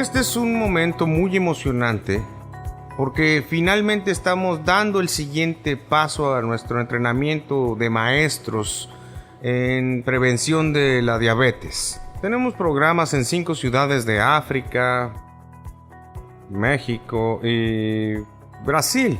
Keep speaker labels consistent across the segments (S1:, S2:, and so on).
S1: Este es un momento muy emocionante porque finalmente estamos dando el siguiente paso a nuestro entrenamiento de maestros en prevención de la diabetes. Tenemos programas en 5 ciudades de África, México y Brasil.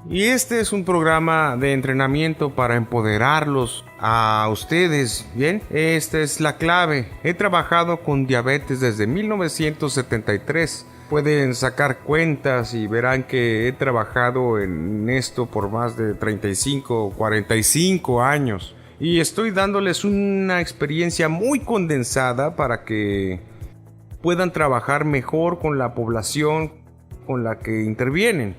S1: Y este es un programa de entrenamiento para empoderarlos a ustedes. Bien, esta es la clave. He trabajado con diabetes desde 1973. Pueden sacar cuentas y verán que he trabajado en esto por más de 35 o 45 años. Y estoy dándoles una experiencia muy condensada para que puedan trabajar mejor con la población con la que intervienen.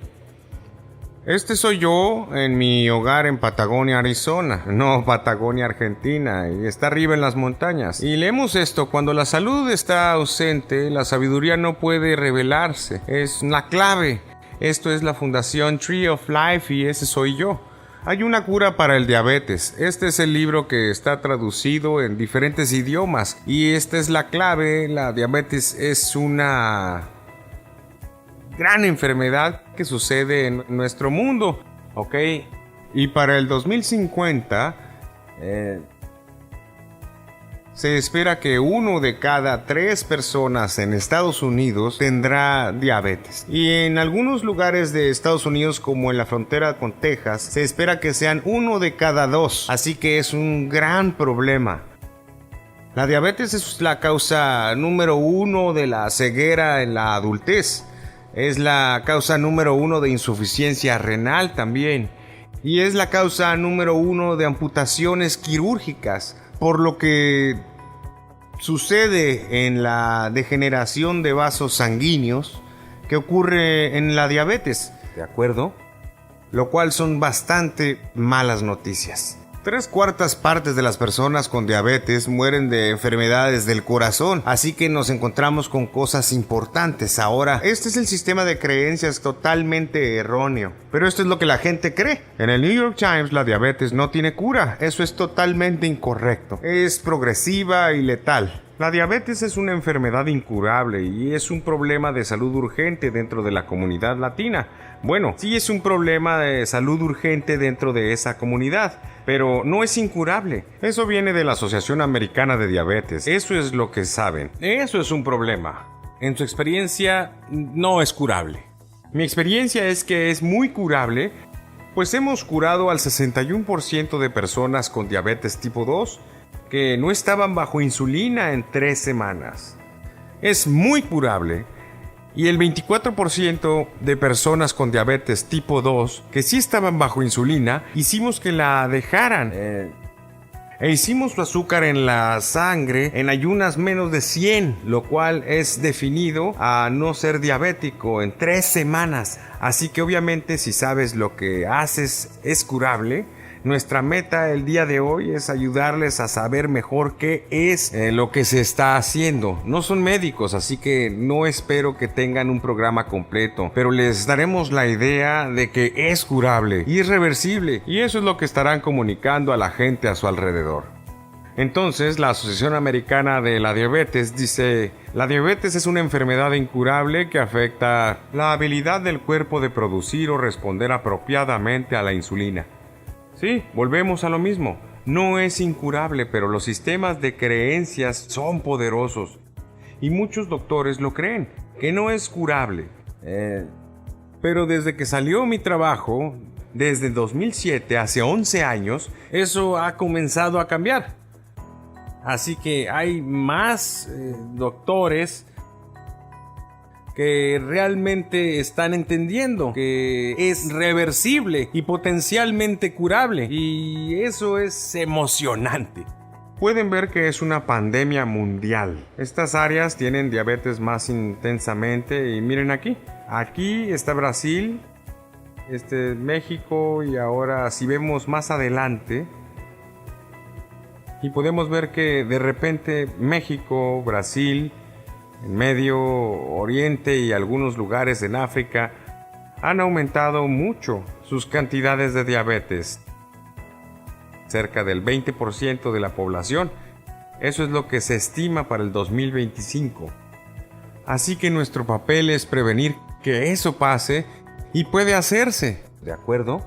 S1: Este soy yo en mi hogar en Patagonia, Arizona, no Patagonia, Argentina, y está arriba en las montañas. Y leemos esto: cuando la salud está ausente, la sabiduría no puede revelarse. Es la clave. Esto es la Fundación Tree of Life y ese soy yo. Hay una cura para el diabetes. Este es el libro que está traducido en diferentes idiomas y esta es la clave. La diabetes es una gran enfermedad que sucede en nuestro mundo, ¿ok? Y para el 2050 se espera que 1 de cada 3 personas en Estados Unidos tendrá diabetes. Y en algunos lugares de Estados Unidos, como en la frontera con Texas, se espera que sean 1 de cada 2. Así que es un gran problema. La diabetes es la causa número 1 de la ceguera en la adultez. Es la causa número 1 de insuficiencia renal también. Y es la causa número 1 de amputaciones quirúrgicas, por lo que sucede en la degeneración de vasos sanguíneos que ocurre en la diabetes, ¿de acuerdo? Lo cual son bastante malas noticias. 3/4 partes de las personas con diabetes mueren de enfermedades del corazón, así que nos encontramos con cosas importantes. Ahora, este es el sistema de creencias totalmente erróneo, pero esto es lo que la gente cree. En el New York Times, la diabetes no tiene cura. Eso es totalmente incorrecto. Es progresiva y letal. La diabetes es una enfermedad incurable y es un problema de salud urgente dentro de la comunidad latina. Bueno, sí es un problema de salud urgente dentro de esa comunidad, pero no es incurable. Eso viene de la Asociación Americana de Diabetes. Eso es lo que saben. Eso es un problema. En su experiencia, no es curable. Mi experiencia es que es muy curable, pues hemos curado al 61% de personas con diabetes tipo 2 que no estaban bajo insulina en 3 semanas. Es muy curable. Y el 24% de personas con diabetes tipo 2 que sí estaban bajo insulina, hicimos que la dejaran. E hicimos su azúcar en la sangre en ayunas menos de 100, lo cual es definido a no ser diabético en 3 semanas. Así que obviamente si sabes lo que haces es curable. Nuestra meta el día de hoy es ayudarles a saber mejor qué es lo que se está haciendo. No son médicos, así que no espero que tengan un programa completo, pero les daremos la idea de que es curable y es reversible, y eso es lo que estarán comunicando a la gente a su alrededor. Entonces, la Asociación Americana de la Diabetes dice: la diabetes es una enfermedad incurable que afecta la habilidad del cuerpo de producir o responder apropiadamente a la insulina. Sí, volvemos a lo mismo. No es incurable, pero los sistemas de creencias son poderosos. Y muchos doctores lo creen, que no es curable. Pero desde que salió mi trabajo, desde 2007, hace 11 años, eso ha comenzado a cambiar. Así que hay más doctores que realmente están entendiendo que es reversible y potencialmente curable, y eso es emocionante. Pueden ver que es una pandemia mundial. Estas áreas tienen diabetes más intensamente y miren aquí está Brasil, México, y ahora si vemos más adelante y podemos ver que de repente México, Brasil, en Medio Oriente y algunos lugares en África han aumentado mucho sus cantidades de diabetes. Cerca del 20% de la población. Eso es lo que se estima para el 2025. Así que nuestro papel es prevenir que eso pase y puede hacerse, ¿de acuerdo?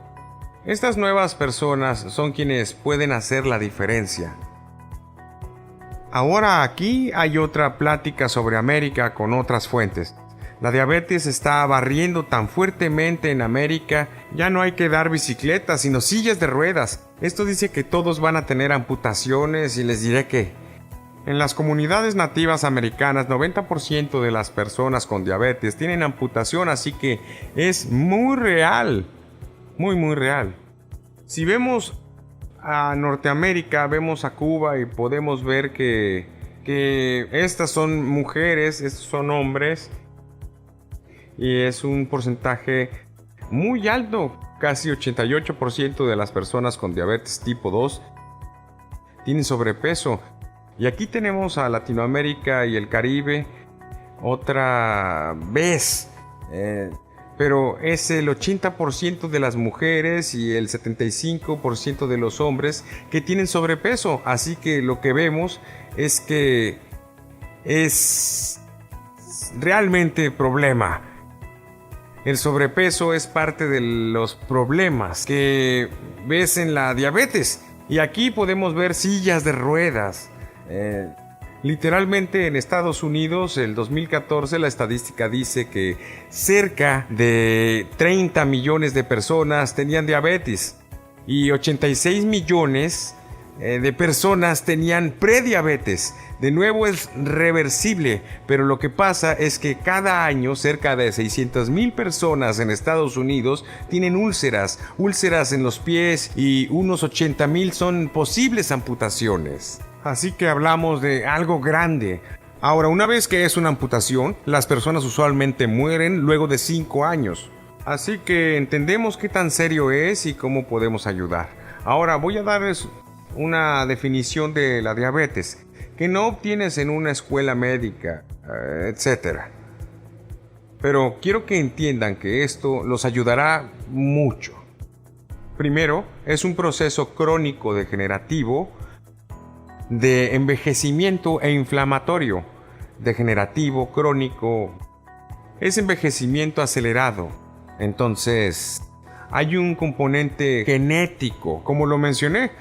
S1: Estas nuevas personas son quienes pueden hacer la diferencia. Ahora aquí hay otra plática sobre América con otras fuentes. La diabetes está barriendo tan fuertemente en América, ya no hay que dar bicicletas, sino sillas de ruedas. Esto dice que todos van a tener amputaciones y les diré que en las comunidades nativas americanas, 90% de las personas con diabetes tienen amputación, así que es muy real, muy real. Si vemos a Norteamérica, vemos a Cuba y podemos ver que estas son mujeres, estos son hombres, y es un porcentaje muy alto, casi 88% de las personas con diabetes tipo 2 tienen sobrepeso. Y aquí tenemos a Latinoamérica y el Caribe otra vez, pero es el 80% de las mujeres y el 75% de los hombres que tienen sobrepeso. Así que lo que vemos es que es realmente problema. El sobrepeso es parte de los problemas que ves en la diabetes. Y aquí podemos ver sillas de ruedas. Literalmente en Estados Unidos, el 2014, la estadística dice que cerca de 30 millones de personas tenían diabetes y 86 millones de personas tenían prediabetes. De nuevo es reversible, pero lo que pasa es que cada año cerca de 600,000 personas en Estados Unidos tienen úlceras en los pies y unos 80,000 son posibles amputaciones. Así que hablamos de algo grande. Ahora, una vez que es una amputación, las personas usualmente mueren luego de 5 años. Así que entendemos qué tan serio es y cómo podemos ayudar. Ahora voy a darles una definición de la diabetes que no obtienes en una escuela médica, etc. Pero quiero que entiendan que esto los ayudará mucho. Primero, es un proceso crónico degenerativo de envejecimiento e inflamatorio. Degenerativo, crónico, es envejecimiento acelerado. Entonces, hay un componente genético, como lo mencioné.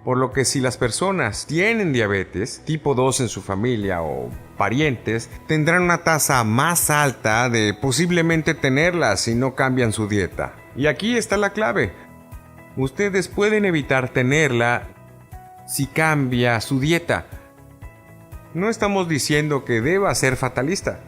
S1: Por lo que si las personas tienen diabetes tipo 2 en su familia o parientes, tendrán una tasa más alta de posiblemente tenerla si no cambian su dieta. Y aquí está la clave. Ustedes pueden evitar tenerla si cambia su dieta. No estamos diciendo que deba ser fatalista.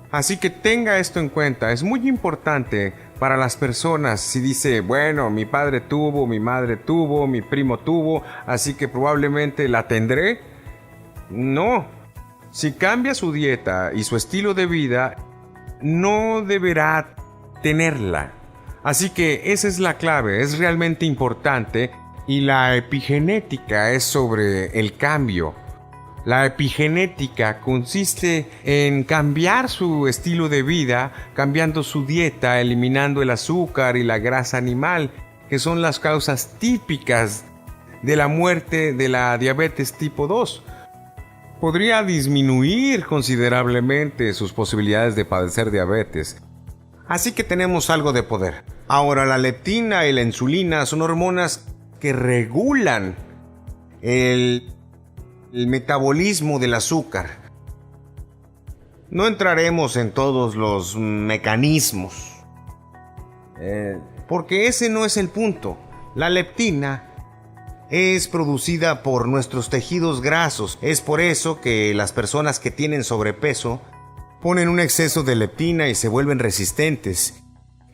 S1: Así que tenga esto en cuenta, es muy importante para las personas. Si dice, bueno, mi padre tuvo, mi madre tuvo, mi primo tuvo, así que probablemente la tendré. No, si cambia su dieta y su estilo de vida, no deberá tenerla. Así que esa es la clave, es realmente importante. Y la epigenética es sobre el cambio. La epigenética consiste en cambiar su estilo de vida, cambiando su dieta, eliminando el azúcar y la grasa animal, que son las causas típicas de la muerte de la diabetes tipo 2. Podría disminuir considerablemente sus posibilidades de padecer diabetes. Así que tenemos algo de poder. Ahora, la leptina y la insulina son hormonas que regulan el metabolismo del azúcar. No entraremos en todos los mecanismos, porque ese no es el punto. La leptina es producida por nuestros tejidos grasos. Es por eso que las personas que tienen sobrepeso ponen un exceso de leptina y se vuelven resistentes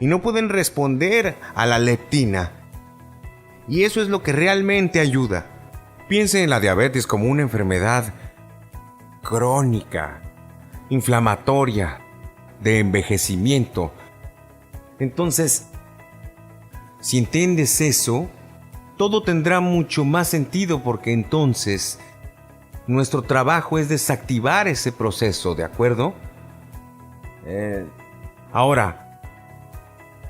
S1: y no pueden responder a la leptina. Y eso es lo que realmente ayuda. Piense en la diabetes como una enfermedad crónica, inflamatoria, de envejecimiento. Entonces, si entiendes eso, todo tendrá mucho más sentido, porque entonces nuestro trabajo es desactivar ese proceso, ¿de acuerdo? Ahora,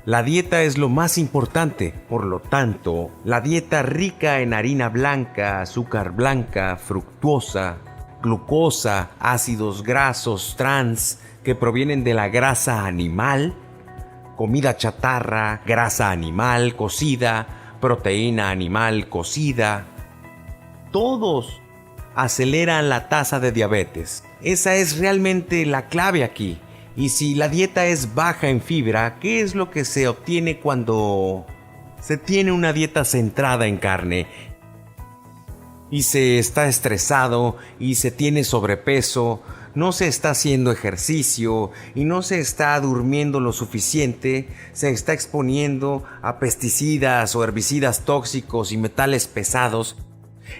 S1: la dieta es lo más importante. Por lo tanto, la dieta rica en harina blanca, azúcar blanca, fructuosa,
S2: glucosa, ácidos grasos trans que provienen de la grasa animal, comida chatarra, grasa animal cocida, proteína animal cocida. Todos aceleran la tasa de diabetes. Esa es realmente la clave aquí. Y si la dieta es baja en fibra, ¿qué es lo que se obtiene cuando se tiene una dieta centrada en carne? Y se está estresado y se tiene sobrepeso, no se está haciendo ejercicio y no se está durmiendo lo suficiente, se está exponiendo a pesticidas o herbicidas tóxicos y metales pesados,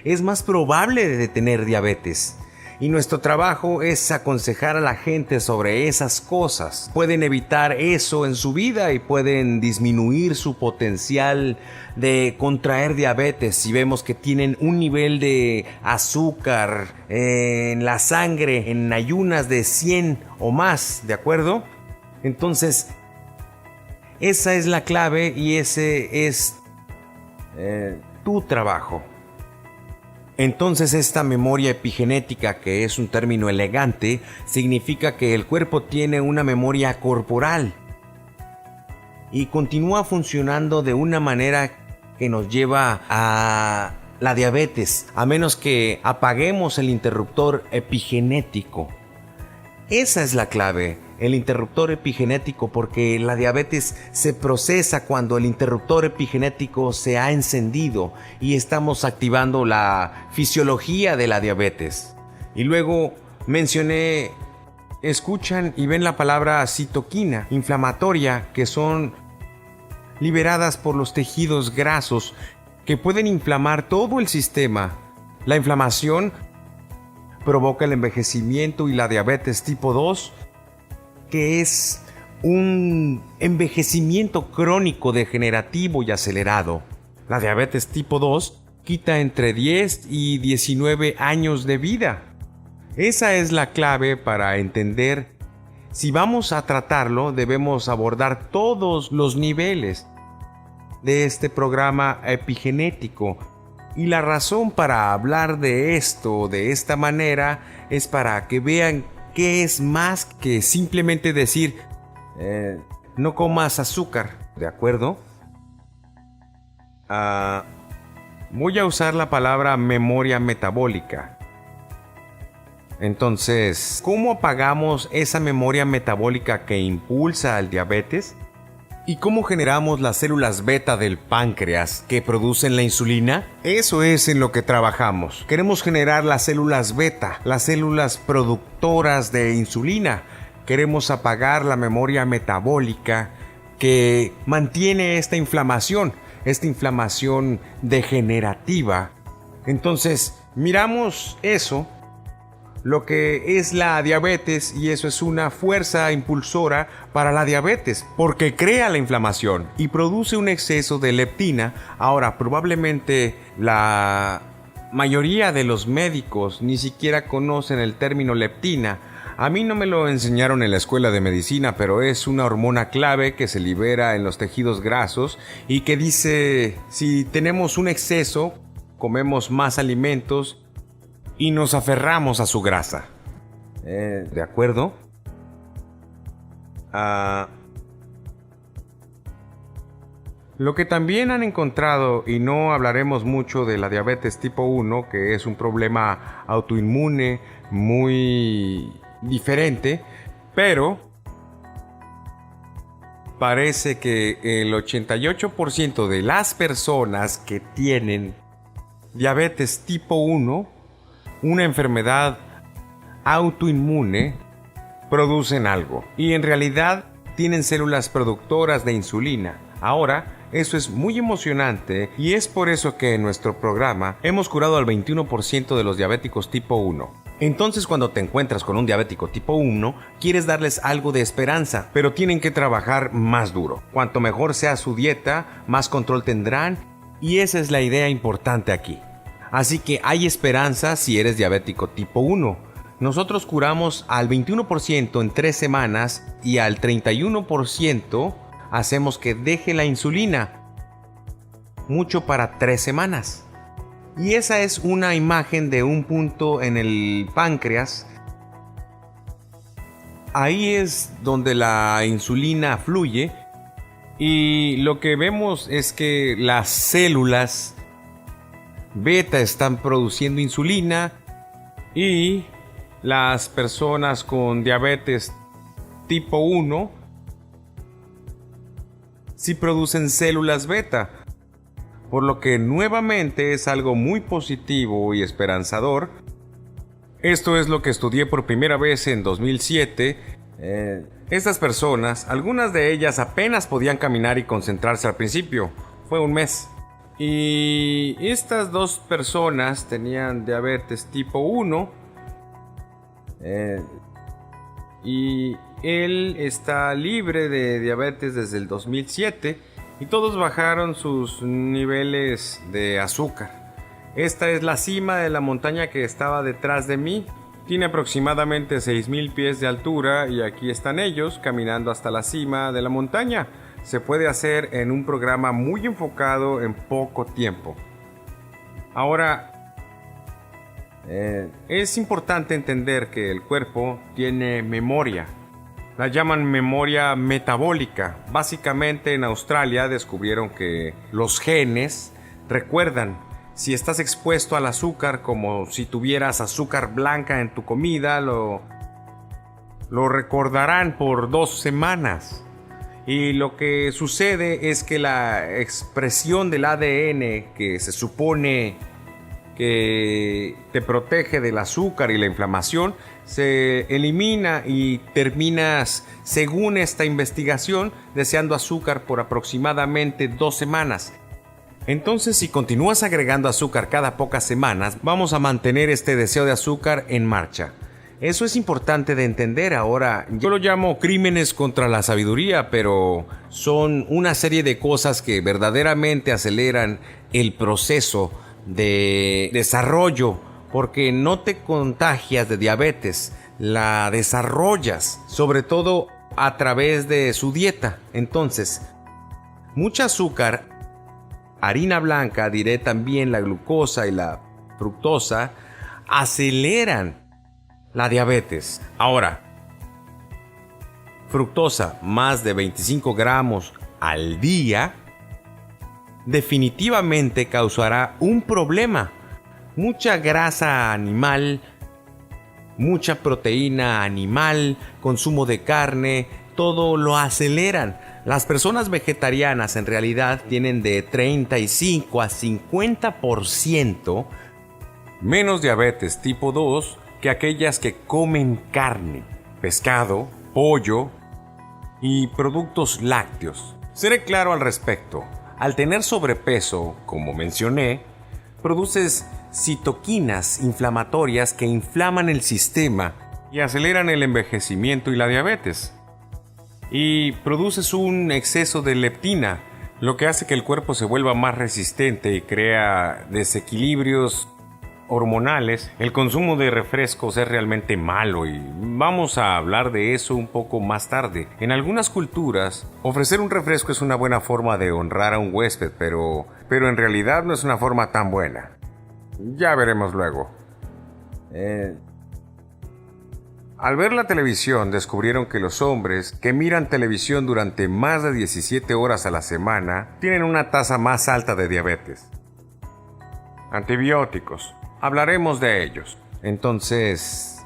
S2: es más probable de tener diabetes. Y nuestro trabajo es aconsejar a la gente sobre esas cosas. Pueden evitar eso en su vida y pueden disminuir su potencial de contraer diabetes si vemos que tienen un nivel de azúcar en la sangre en ayunas de 100 o más, ¿de acuerdo? Entonces, esa es la clave y ese es tu trabajo. Entonces esta memoria epigenética, que es un término elegante, significa que el cuerpo tiene una memoria corporal y continúa funcionando de una manera que nos lleva a la diabetes, a menos que apaguemos el interruptor epigenético. Esa es la clave, el interruptor epigenético, porque la diabetes se procesa cuando el interruptor epigenético se ha encendido y estamos activando la fisiología de la diabetes. Y luego mencioné, escuchan y ven la palabra citoquina inflamatoria, que son liberadas por los tejidos grasos que pueden inflamar todo el sistema. La inflamación provoca el envejecimiento y la diabetes tipo 2, que es un envejecimiento crónico degenerativo y acelerado. La diabetes tipo 2 quita entre 10 y 19 años de vida. Esa es la clave para entender. Si vamos a tratarlo, debemos abordar todos los niveles de este programa epigenético. Y la razón para hablar de esto de esta manera es para que vean que es más que simplemente decir no comas azúcar, ¿de acuerdo? Voy a usar la palabra memoria metabólica. Entonces, ¿cómo apagamos esa memoria metabólica que impulsa al diabetes? ¿Y cómo generamos las células beta del páncreas que producen la insulina? Eso es en lo que trabajamos. Queremos generar las células beta, las células productoras de insulina. Queremos apagar la memoria metabólica que mantiene esta inflamación degenerativa. Entonces, miramos eso, lo que es la diabetes, y eso es una fuerza impulsora para la diabetes, porque crea la inflamación y produce un exceso de leptina. Ahora, probablemente la mayoría de los médicos ni siquiera conocen el término leptina. A mí no me lo enseñaron en la escuela de medicina, pero es una hormona clave que se libera en los tejidos grasos y que dice, si tenemos un exceso, comemos más alimentos y nos aferramos a su grasa. ¿De acuerdo? Lo que también han encontrado, y no hablaremos mucho de la diabetes tipo 1, que es un problema autoinmune muy diferente, pero parece que el 88% de las personas que tienen diabetes tipo 1, una enfermedad autoinmune, producen algo. Y en realidad tienen células productoras de insulina. Ahora, eso es muy emocionante y es por eso que en nuestro programa hemos curado al 21% de los diabéticos tipo 1. Entonces, cuando te encuentras con un diabético tipo 1, quieres darles algo de esperanza, pero tienen que trabajar más duro. Cuanto mejor sea su dieta, más control tendrán, y esa es la idea importante aquí. Así que hay esperanza si eres diabético tipo 1. Nosotros curamos al 21% en 3 semanas y al 31% hacemos que deje la insulina. Mucho para 3 semanas.
S1: Y esa es una imagen de un punto en el páncreas. Ahí es donde la insulina fluye y lo que vemos es que las células beta están produciendo insulina y las personas con diabetes tipo 1 sí producen células beta, por lo que nuevamente es algo muy positivo y esperanzador. Esto es lo que estudié por primera vez en 2007. Estas personas, algunas de ellas apenas podían caminar y concentrarse al principio. Fue un mes. Y estas dos personas tenían diabetes tipo 1. Y él está libre de diabetes desde el 2007. Y todos bajaron sus niveles de azúcar. Esta es la cima de la montaña que estaba detrás de mí. Tiene aproximadamente 6,000 pies de altura y aquí están ellos caminando hasta la cima de la montaña. Se puede hacer en un programa muy enfocado en poco tiempo. Ahora, es importante entender que el cuerpo tiene memoria. La llaman memoria metabólica. Básicamente en Australia descubrieron que los genes recuerdan si estás expuesto al azúcar, como si tuvieras azúcar blanca en tu comida, lo recordarán por 2 semanas. Y lo que sucede es que la expresión del ADN, que se supone que te protege del azúcar y la inflamación, se elimina y terminas, según esta investigación, deseando azúcar por aproximadamente 2 semanas. Entonces, si continúas agregando azúcar cada pocas semanas, vamos a mantener este deseo de azúcar en marcha. Eso es importante de entender. Ahora, yo lo llamo crímenes contra la sabiduría, pero son una serie de cosas que verdaderamente aceleran el proceso de desarrollo, porque no te contagias de diabetes, la desarrollas, sobre todo a través de su dieta. Entonces, mucha azúcar, harina blanca, diré también la glucosa y la fructosa, aceleran la diabetes. Ahora, fructosa más de 25 gramos al día definitivamente causará un problema. Mucha grasa animal, mucha proteína animal, consumo de carne, todo lo aceleran. Las personas vegetarianas en realidad tienen de 35 a 50% menos diabetes tipo 2 que aquellas que comen carne, pescado, pollo y productos lácteos. Seré claro al respecto. Al tener sobrepeso, como mencioné, produces citoquinas inflamatorias que inflaman el sistema y aceleran el envejecimiento y la diabetes. Y produces un exceso de leptina, lo que hace que el cuerpo se vuelva más resistente y crea desequilibrios hormonales. El consumo de refrescos es realmente malo y vamos a hablar de eso un poco más tarde. En algunas culturas, ofrecer un refresco es una buena forma de honrar a un huésped, pero en realidad no es una forma tan buena. Ya veremos luego. Al ver la televisión, descubrieron que los hombres que miran televisión durante más de 17 horas a la semana tienen una tasa más alta de diabetes. Antibióticos. Hablaremos de ellos. Entonces,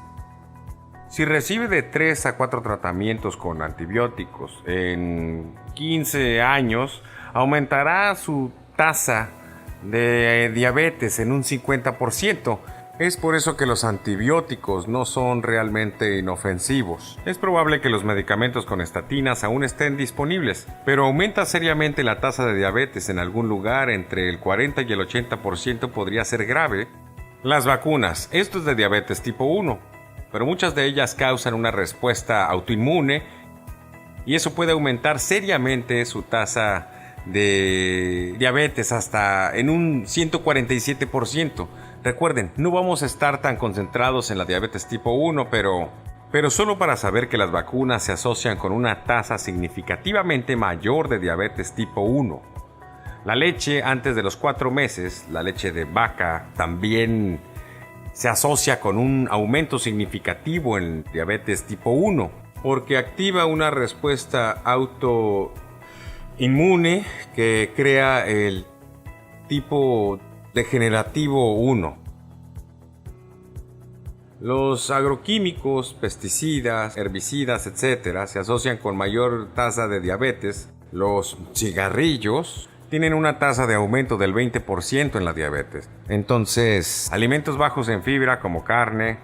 S1: si recibe de 3 a 4 tratamientos con antibióticos en 15 años, aumentará su tasa de diabetes en un 50%. Es por eso que los antibióticos no son realmente inofensivos. Es probable que los medicamentos con estatinas aún estén disponibles, pero aumenta seriamente la tasa de diabetes en algún lugar. Entre el 40 y el 80% podría ser grave. Las vacunas, esto es de diabetes tipo 1, pero muchas de ellas causan una respuesta autoinmune y eso puede aumentar seriamente su tasa de diabetes hasta en un 147%. Recuerden, no vamos a estar tan concentrados en la diabetes tipo 1, pero solo para saber que las vacunas se asocian con una tasa significativamente mayor de diabetes tipo 1.
S2: La leche antes de los 4 meses, la leche de vaca, también se asocia con un aumento significativo en diabetes tipo 1, porque activa una respuesta autoinmune que crea el tipo degenerativo 1. Los agroquímicos, pesticidas, herbicidas, etc., se asocian con mayor tasa de diabetes. Los cigarrillos tienen una tasa de aumento del 20% en la diabetes. Entonces, alimentos bajos en fibra como carne,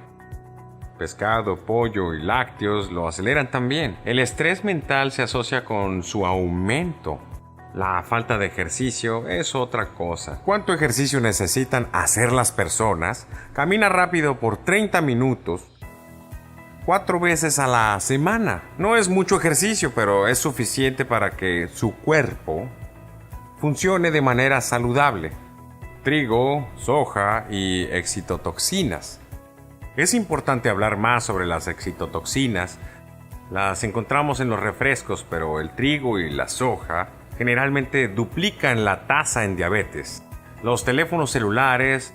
S2: pescado, pollo y lácteos lo aceleran también. El estrés mental se asocia con su aumento. La falta de ejercicio es otra cosa. ¿Cuánto ejercicio necesitan hacer las personas? Camina rápido por 30 minutos, 4 veces a la semana. No es mucho ejercicio, pero es suficiente para que su cuerpo funcione de manera saludable. Trigo, soja y excitotoxinas. Es importante hablar más sobre las excitotoxinas. Las encontramos en los refrescos, pero el trigo y la soja generalmente duplican la tasa en diabetes. Los teléfonos celulares,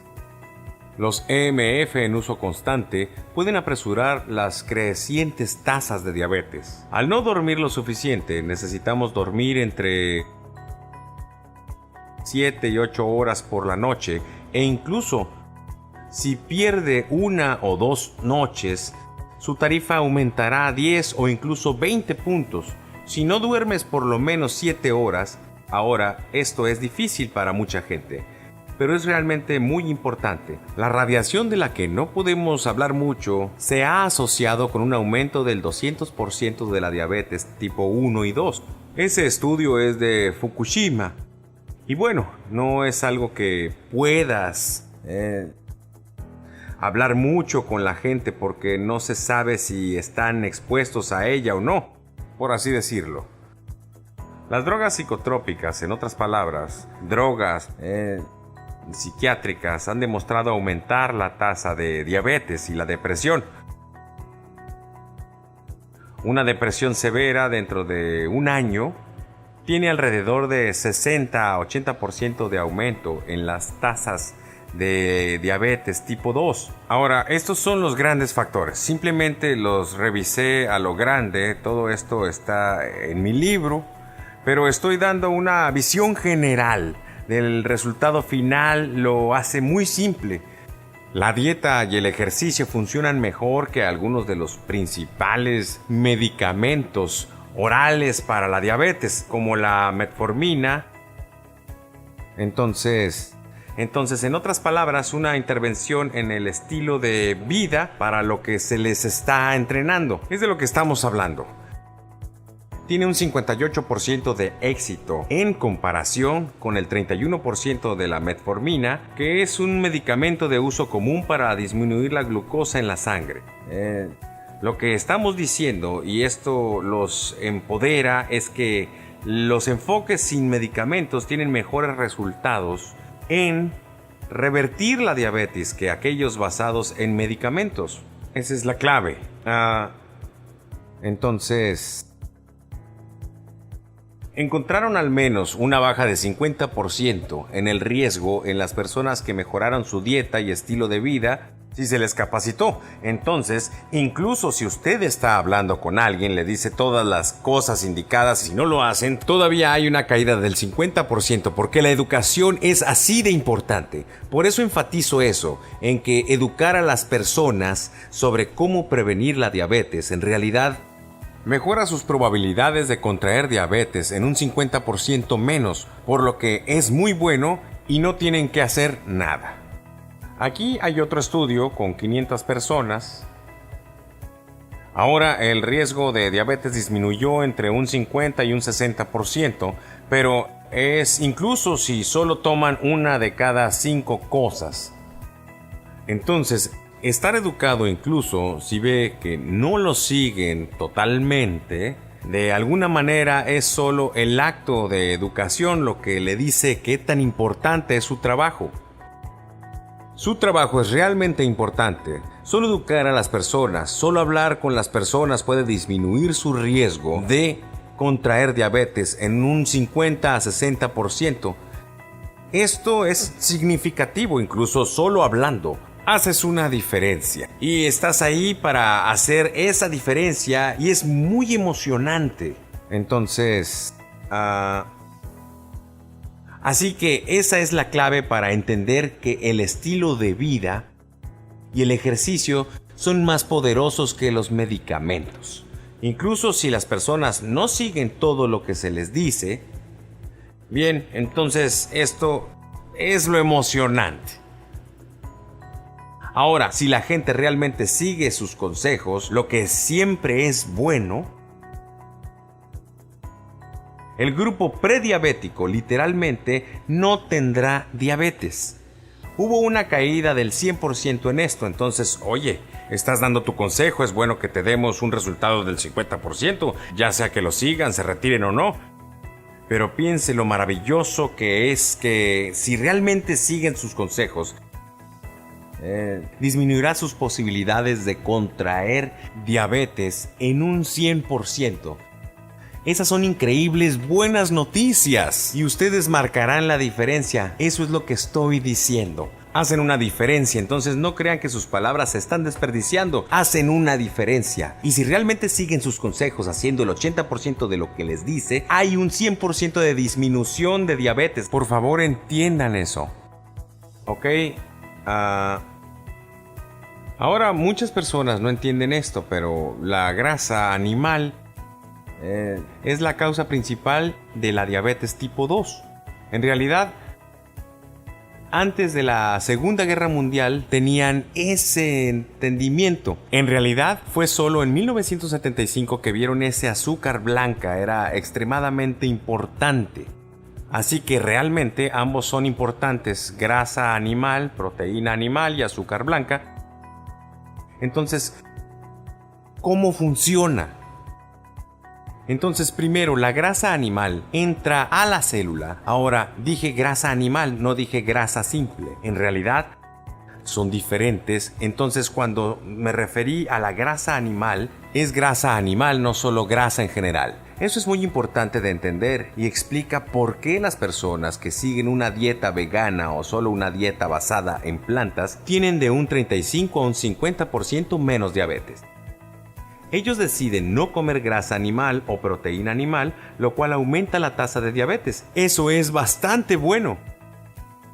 S2: los EMF en uso constante, pueden apresurar las crecientes tasas de diabetes. Al no dormir lo suficiente, necesitamos dormir entre 7 y 8 horas por la noche, e incluso si pierde 1 o 2 noches, su tarifa aumentará a 10 o incluso 20 puntos. Si no duermes por lo menos 7 horas, ahora esto es difícil para mucha gente, pero es realmente muy importante. La radiación, de la que no podemos hablar mucho, se ha asociado con un aumento del 200% de la diabetes tipo 1 y 2. Ese estudio es de Fukushima. Y bueno, no es algo que puedas hablar mucho con la gente porque no se sabe si están expuestos a ella o no, por así decirlo. Las drogas psicotrópicas, en otras palabras, drogas psiquiátricas, han demostrado aumentar la tasa de diabetes y la depresión. Una depresión severa dentro de un año tiene alrededor de 60 a 80% de aumento en las tasas de diabetes tipo 2. Ahora, estos son los grandes factores. Simplemente los revisé a lo grande. Todo esto está en mi libro, pero estoy dando una visión general del resultado final. Lo hace muy simple. La dieta y el ejercicio funcionan mejor que algunos de los principales medicamentos orales para la diabetes, como la metformina. Entonces, en otras palabras, una intervención en el estilo de vida para lo que se les está entrenando. Es de lo que estamos hablando. Tiene un 58% de éxito en comparación con el 31% de la metformina, que es un medicamento de uso común para disminuir la glucosa en la sangre. Lo que estamos diciendo, y esto los empodera, es que los enfoques sin medicamentos tienen mejores resultados en revertir la diabetes que aquellos basados en medicamentos. Esa es la clave. Entonces, encontraron al menos una baja de 50% en el riesgo en las personas que mejoraron su dieta y estilo de vida si se les capacitó. Entonces, incluso si usted está hablando con alguien, le dice todas las cosas indicadas, y si no lo hacen, todavía hay una caída del 50%, porque la educación es así de importante. Por eso enfatizo eso, en que educar a las personas sobre cómo prevenir la diabetes en realidad mejora sus probabilidades de contraer diabetes en un 50% menos, por lo que es muy bueno y no tienen que hacer nada. Aquí hay otro estudio con 500 personas. Ahora el riesgo de diabetes disminuyó entre un 50 y un 60%, pero es incluso si solo toman una de cada 5 cosas. Entonces, estar educado incluso si ve que no lo siguen totalmente, de alguna manera es solo el acto de educación lo que le dice qué tan importante es su trabajo. Su trabajo es realmente importante. Solo educar a las personas, solo hablar con las personas puede disminuir su riesgo de contraer diabetes en un 50 a 60%. Esto es significativo, incluso solo hablando. Haces una diferencia y estás ahí para hacer esa diferencia y es muy emocionante. Entonces, así que esa es la clave para entender que el estilo de vida y el ejercicio son más poderosos que los medicamentos. Incluso si las personas no siguen todo lo que se les dice, bien, entonces esto es lo emocionante. Ahora, si la gente realmente sigue sus consejos, lo que siempre es bueno, el grupo prediabético literalmente no tendrá diabetes. Hubo una caída del 100% en esto, entonces, oye, estás dando tu consejo, es bueno que te demos un resultado del 50%, ya sea que lo sigan, se retiren o no. Pero piense lo maravilloso que es que si realmente siguen sus consejos, disminuirá sus posibilidades de contraer diabetes en un 100%. Esas son increíbles buenas noticias y ustedes marcarán la diferencia. Eso es lo que estoy diciendo. Hacen una diferencia, entonces no crean que sus palabras se están desperdiciando. Hacen una diferencia. Y si realmente siguen sus consejos haciendo el 80% de lo que les dice, hay un 100% de disminución de diabetes. Por favor, entiendan eso. ¿Ok? Ahora muchas personas no entienden esto, pero la grasa animal es la causa principal de la diabetes tipo 2. En realidad, antes de la Segunda Guerra Mundial tenían ese entendimiento. En realidad fue solo en 1975 que vieron ese azúcar blanca, era extremadamente importante. Así que realmente ambos son importantes, grasa animal, proteína animal y azúcar blanca. Entonces, ¿cómo funciona? Entonces, primero, la grasa animal entra a la célula. Ahora, dije grasa animal, no dije grasa simple. En realidad, son diferentes. Entonces, cuando me referí a la grasa animal, es grasa animal, no solo grasa en general. Eso es muy importante de entender y explica por qué las personas que siguen una dieta vegana o solo una dieta basada en plantas tienen de un 35 a un 50% menos diabetes. Ellos deciden no comer grasa animal o proteína animal, lo cual aumenta la tasa de diabetes. Eso es bastante bueno.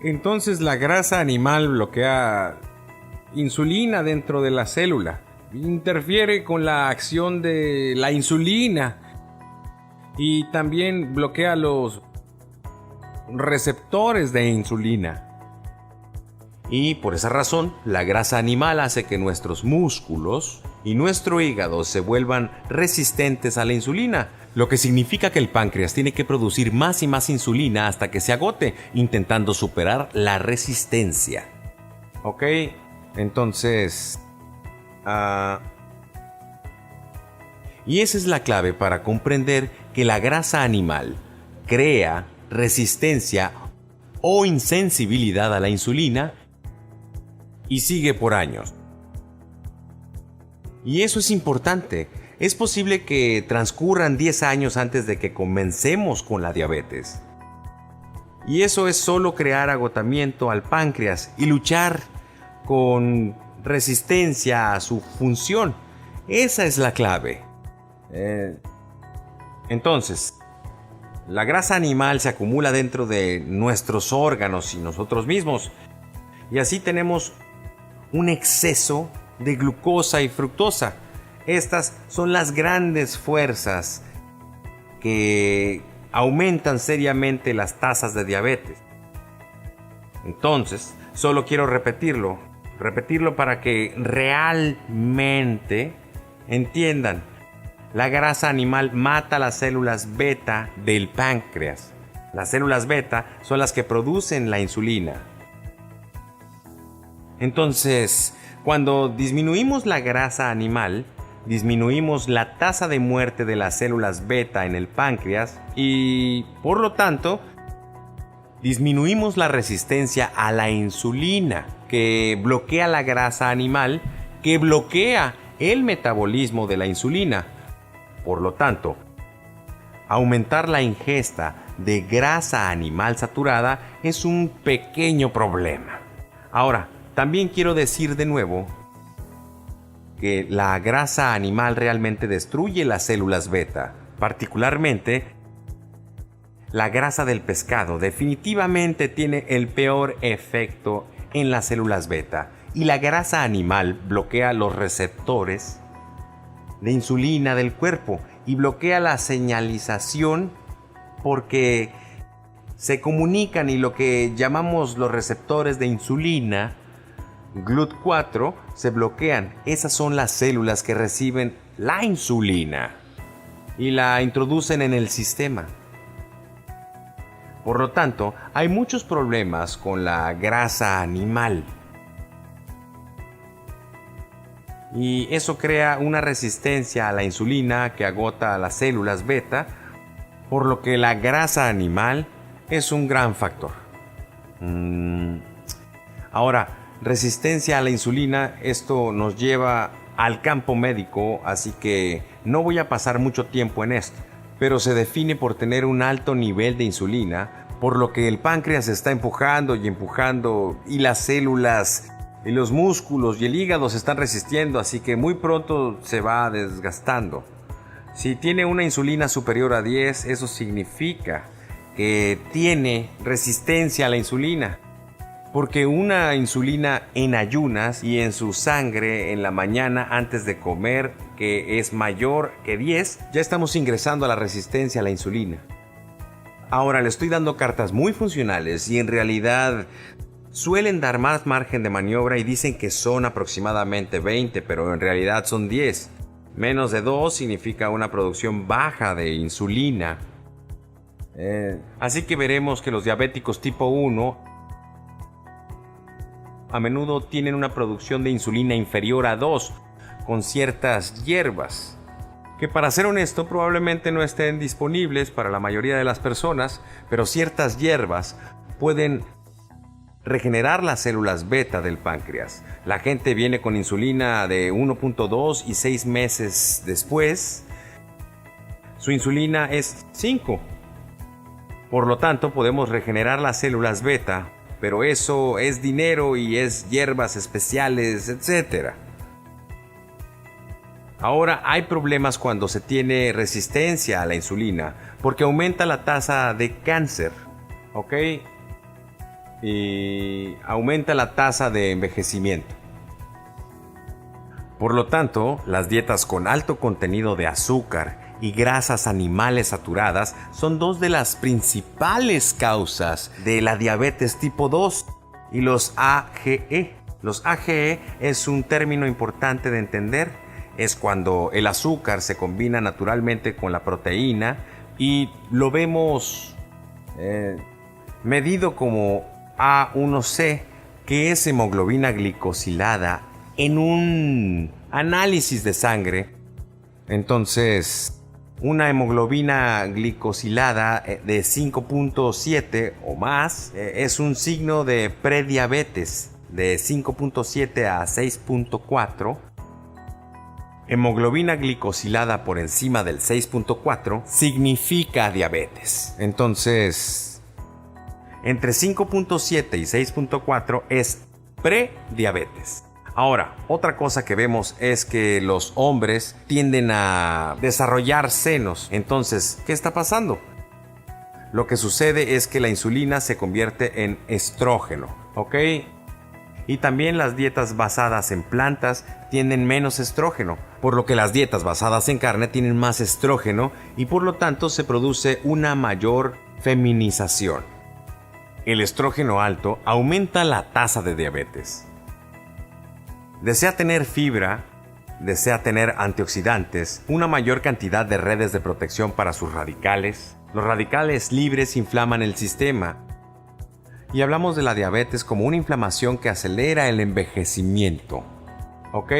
S2: Entonces la grasa animal bloquea insulina dentro de la célula. Interfiere con la acción de la insulina. Y también bloquea los receptores de insulina. Y por esa razón, la grasa animal hace que nuestros músculos y nuestro hígado se vuelvan resistentes a la insulina, lo que significa que el páncreas tiene que producir más y más insulina hasta que se agote, intentando superar la resistencia. Ok, entonces... Y esa es la clave para comprender que la grasa animal crea resistencia o insensibilidad a la insulina y sigue por años. Y eso es importante. Es posible que transcurran 10 años antes de que comencemos con la diabetes. Y eso es solo crear agotamiento al páncreas y luchar con resistencia a su función. Esa es la clave. Entonces, la grasa animal se acumula dentro de nuestros órganos y nosotros mismos. Y así tenemos un exceso de glucosa y fructosa. Estas son las grandes fuerzas que aumentan seriamente las tasas de diabetes. Entonces, solo quiero repetirlo para que realmente entiendan. La grasa animal mata las células beta del páncreas. Las células beta son las que producen la insulina. Entonces, cuando disminuimos la grasa animal, disminuimos la tasa de muerte de las células beta en el páncreas y, por lo tanto, disminuimos la resistencia a la insulina, que bloquea la grasa animal, que bloquea el metabolismo de la insulina. Por lo tanto, aumentar la ingesta de grasa animal saturada es un pequeño problema. Ahora, también quiero decir de nuevo que la grasa animal realmente destruye las células beta, particularmente la grasa del pescado. Definitivamente tiene el peor efecto en las células beta, y la grasa animal bloquea los receptores de insulina del cuerpo y bloquea la señalización porque se comunican, y lo que llamamos los receptores de insulina GLUT4 se bloquean. Esas son las células que reciben la insulina y la introducen en el sistema. Por lo tanto, hay muchos problemas con la grasa animal. Y eso crea una resistencia a la insulina que agota a las células beta, por lo que la grasa animal es un gran factor. Ahora, resistencia a la insulina, esto nos lleva al campo médico, así que no voy a pasar mucho tiempo en esto, pero se define por tener un alto nivel de insulina, por lo que el páncreas está empujando y las células y los músculos y el hígado se están resistiendo, así que muy pronto se va desgastando. Si tiene una insulina superior a 10, eso significa que tiene resistencia a la insulina. Porque una insulina en ayunas y en su sangre en la mañana antes de comer, que es mayor que 10, ya estamos ingresando a la resistencia a la insulina. Ahora le estoy dando cartas muy funcionales y en realidad suelen dar más margen de maniobra y dicen que son aproximadamente 20, pero en realidad son 10. Menos de 2 significa una producción baja de insulina. Así que veremos que los diabéticos tipo 1 a menudo tienen una producción de insulina inferior a 2 con ciertas hierbas, que para ser honesto probablemente no estén disponibles para la mayoría de las personas, pero ciertas hierbas pueden regenerar las células beta del páncreas. La gente viene con insulina de 1.2 y 6 meses después su insulina es 5. Por lo tanto, podemos regenerar las células beta, pero eso es dinero y es hierbas especiales, etc. Ahora hay problemas cuando se tiene resistencia a la insulina, porque aumenta la tasa de cáncer, ¿ok? Y aumenta la tasa de envejecimiento. Por lo tanto, las dietas con alto contenido de azúcar y grasas animales saturadas son dos de las principales causas de la diabetes tipo 2 y los AGE. Los AGE es un término importante de entender. Es cuando el azúcar se combina naturalmente con la proteína y lo vemos medido como A1C, que es hemoglobina glicosilada en un análisis de sangre. Entonces, una hemoglobina glicosilada de 5.7 o más es un signo de prediabetes. De 5.7 a 6.4, hemoglobina glicosilada por encima del 6.4 significa diabetes. Entonces, entre 5.7 y 6.4 es prediabetes. Ahora, otra cosa que vemos es que los hombres tienden a desarrollar senos. Entonces, ¿qué está pasando? Lo que sucede es que la insulina se convierte en estrógeno, ¿ok? Y también las dietas basadas en plantas tienen menos estrógeno, por lo que las dietas basadas en carne tienen más estrógeno y por lo tanto se produce una mayor feminización. El estrógeno alto aumenta la tasa de diabetes. Desea tener fibra, desea tener antioxidantes, una mayor cantidad de redes de protección para sus radicales. Los radicales libres inflaman el sistema. Y hablamos de la diabetes como una inflamación que acelera el envejecimiento. ¿Ok?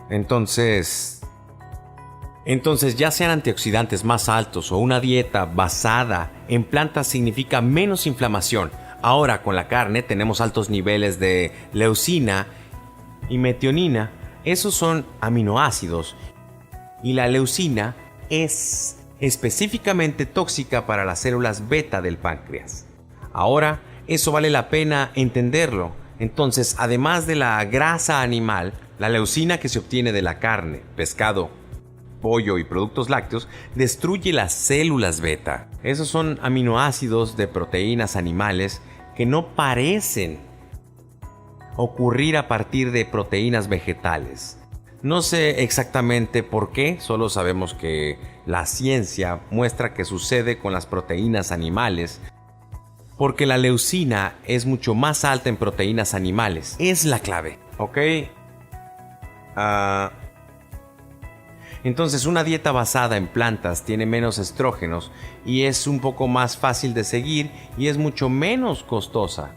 S2: Entonces ya sean antioxidantes más altos o una dieta basada en plantas significa menos inflamación. Ahora con la carne tenemos altos niveles de leucina y metionina. Esos son aminoácidos. Y la leucina es específicamente tóxica para las células beta del páncreas. Ahora, eso vale la pena entenderlo. Entonces, además de la grasa animal, la leucina que se obtiene de la carne, pescado, pollo y productos lácteos destruye las células beta. Esos son aminoácidos de proteínas animales que no parecen ocurrir a partir de proteínas vegetales. No sé exactamente por qué, solo sabemos que la ciencia muestra que sucede con las proteínas animales, porque la leucina es mucho más alta en proteínas animales. Es la clave, ¿ok? Entonces, una dieta basada en plantas tiene menos estrógenos y es un poco más fácil de seguir y es mucho menos costosa.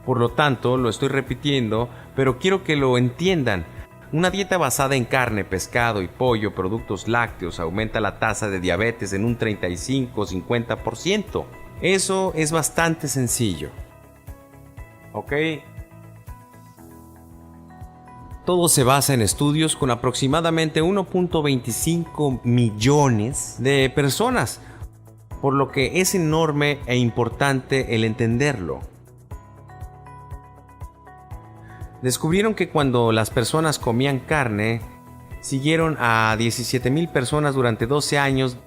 S2: Por lo tanto, lo estoy repitiendo, pero quiero que lo entiendan. Una dieta basada en carne, pescado y pollo, productos lácteos, aumenta la tasa de diabetes en un 35-50%. Eso es bastante sencillo. ¿Ok? Todo se basa en estudios con aproximadamente 1.25 millones de personas, por lo que es enorme e importante el entenderlo. Descubrieron que cuando las personas comían carne, siguieron a 17,000 personas durante 12 años,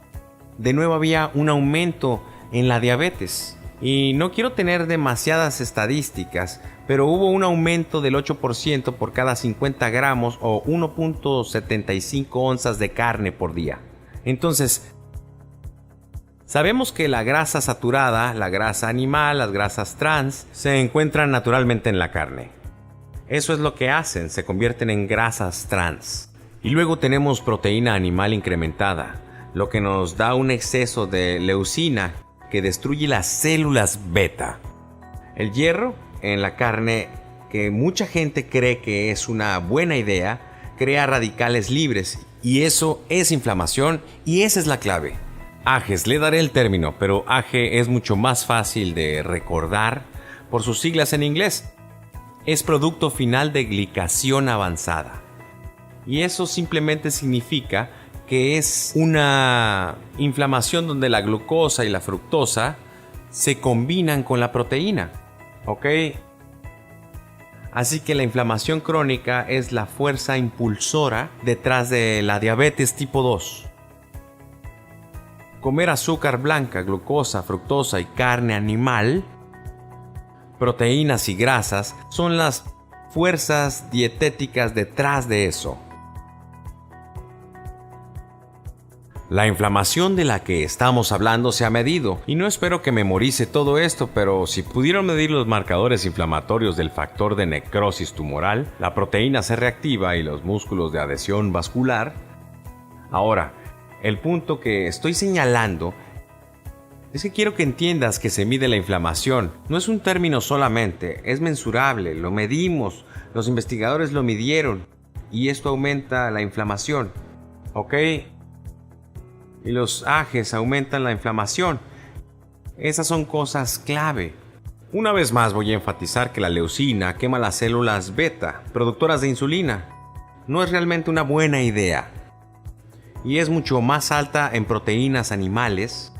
S2: de nuevo había un aumento en la diabetes. Y no quiero tener demasiadas estadísticas, pero hubo un aumento del 8% por cada 50 gramos o 1.75 onzas de carne por día. Entonces, sabemos que la grasa saturada, la grasa animal, las grasas trans, se encuentran naturalmente en la carne. Eso es lo que hacen, se convierten en grasas trans. Y luego tenemos proteína animal incrementada, lo que nos da un exceso de leucina que destruye las células beta. El hierro en la carne, que mucha gente cree que es una buena idea, crea radicales libres y eso es inflamación y esa es la clave. AGEs, le daré el término, pero AGE es mucho más fácil de recordar por sus siglas en inglés. Es producto final de glicación avanzada. Y eso simplemente significa que es una inflamación donde la glucosa y la fructosa se combinan con la proteína. ¿Ok? Así que la inflamación crónica es la fuerza impulsora detrás de la diabetes tipo 2. Comer azúcar blanca, glucosa, fructosa y carne animal, proteínas y grasas son las fuerzas dietéticas detrás de eso. La inflamación de la que estamos hablando se ha medido, y no espero que memorice todo esto, pero si pudieron medir los marcadores inflamatorios del factor de necrosis tumoral, la proteína C reactiva y los músculos de adhesión vascular. Ahora, el punto que estoy señalando es que quiero que entiendas que se mide la inflamación. No es un término solamente, es mensurable, lo medimos, los investigadores lo midieron, y esto aumenta la inflamación. ¿Ok? Y los AGEs aumentan la inflamación. Esas son cosas clave. Una vez más voy a enfatizar que la leucina quema las células beta, productoras de insulina. No es realmente una buena idea. Y es mucho más alta en proteínas animales.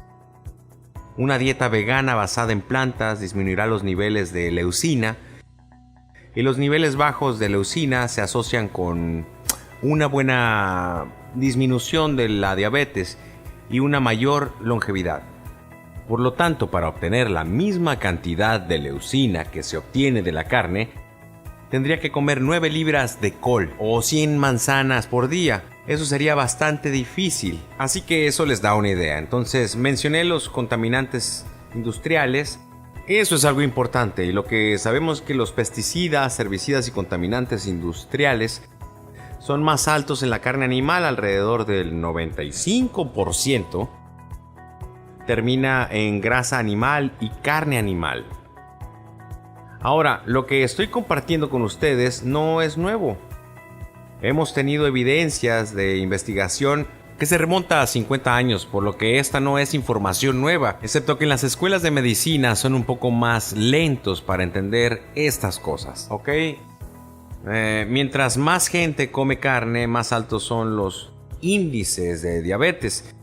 S2: Una dieta vegana basada en plantas disminuirá los niveles de leucina. Y los niveles bajos de leucina se asocian con una buena disminución de la diabetes y una mayor longevidad. Por lo tanto, para obtener la misma cantidad de leucina que se obtiene de la carne, tendría que comer 9 libras de col o 100 manzanas por día. Eso sería bastante difícil, así que eso les da una idea. Entonces, mencioné los contaminantes industriales. Eso es algo importante, y lo que sabemos es que los pesticidas, herbicidas y contaminantes industriales son más altos en la carne animal, alrededor del 95%. Termina en grasa animal y carne animal. Ahora, lo que estoy compartiendo con ustedes no es nuevo. Hemos tenido evidencias de investigación que se remonta a 50 años, por lo que esta no es información nueva, excepto que en las escuelas de medicina son un poco más lentos para entender estas cosas, ¿ok? Mientras más gente come carne, más altos son los índices de diabetes.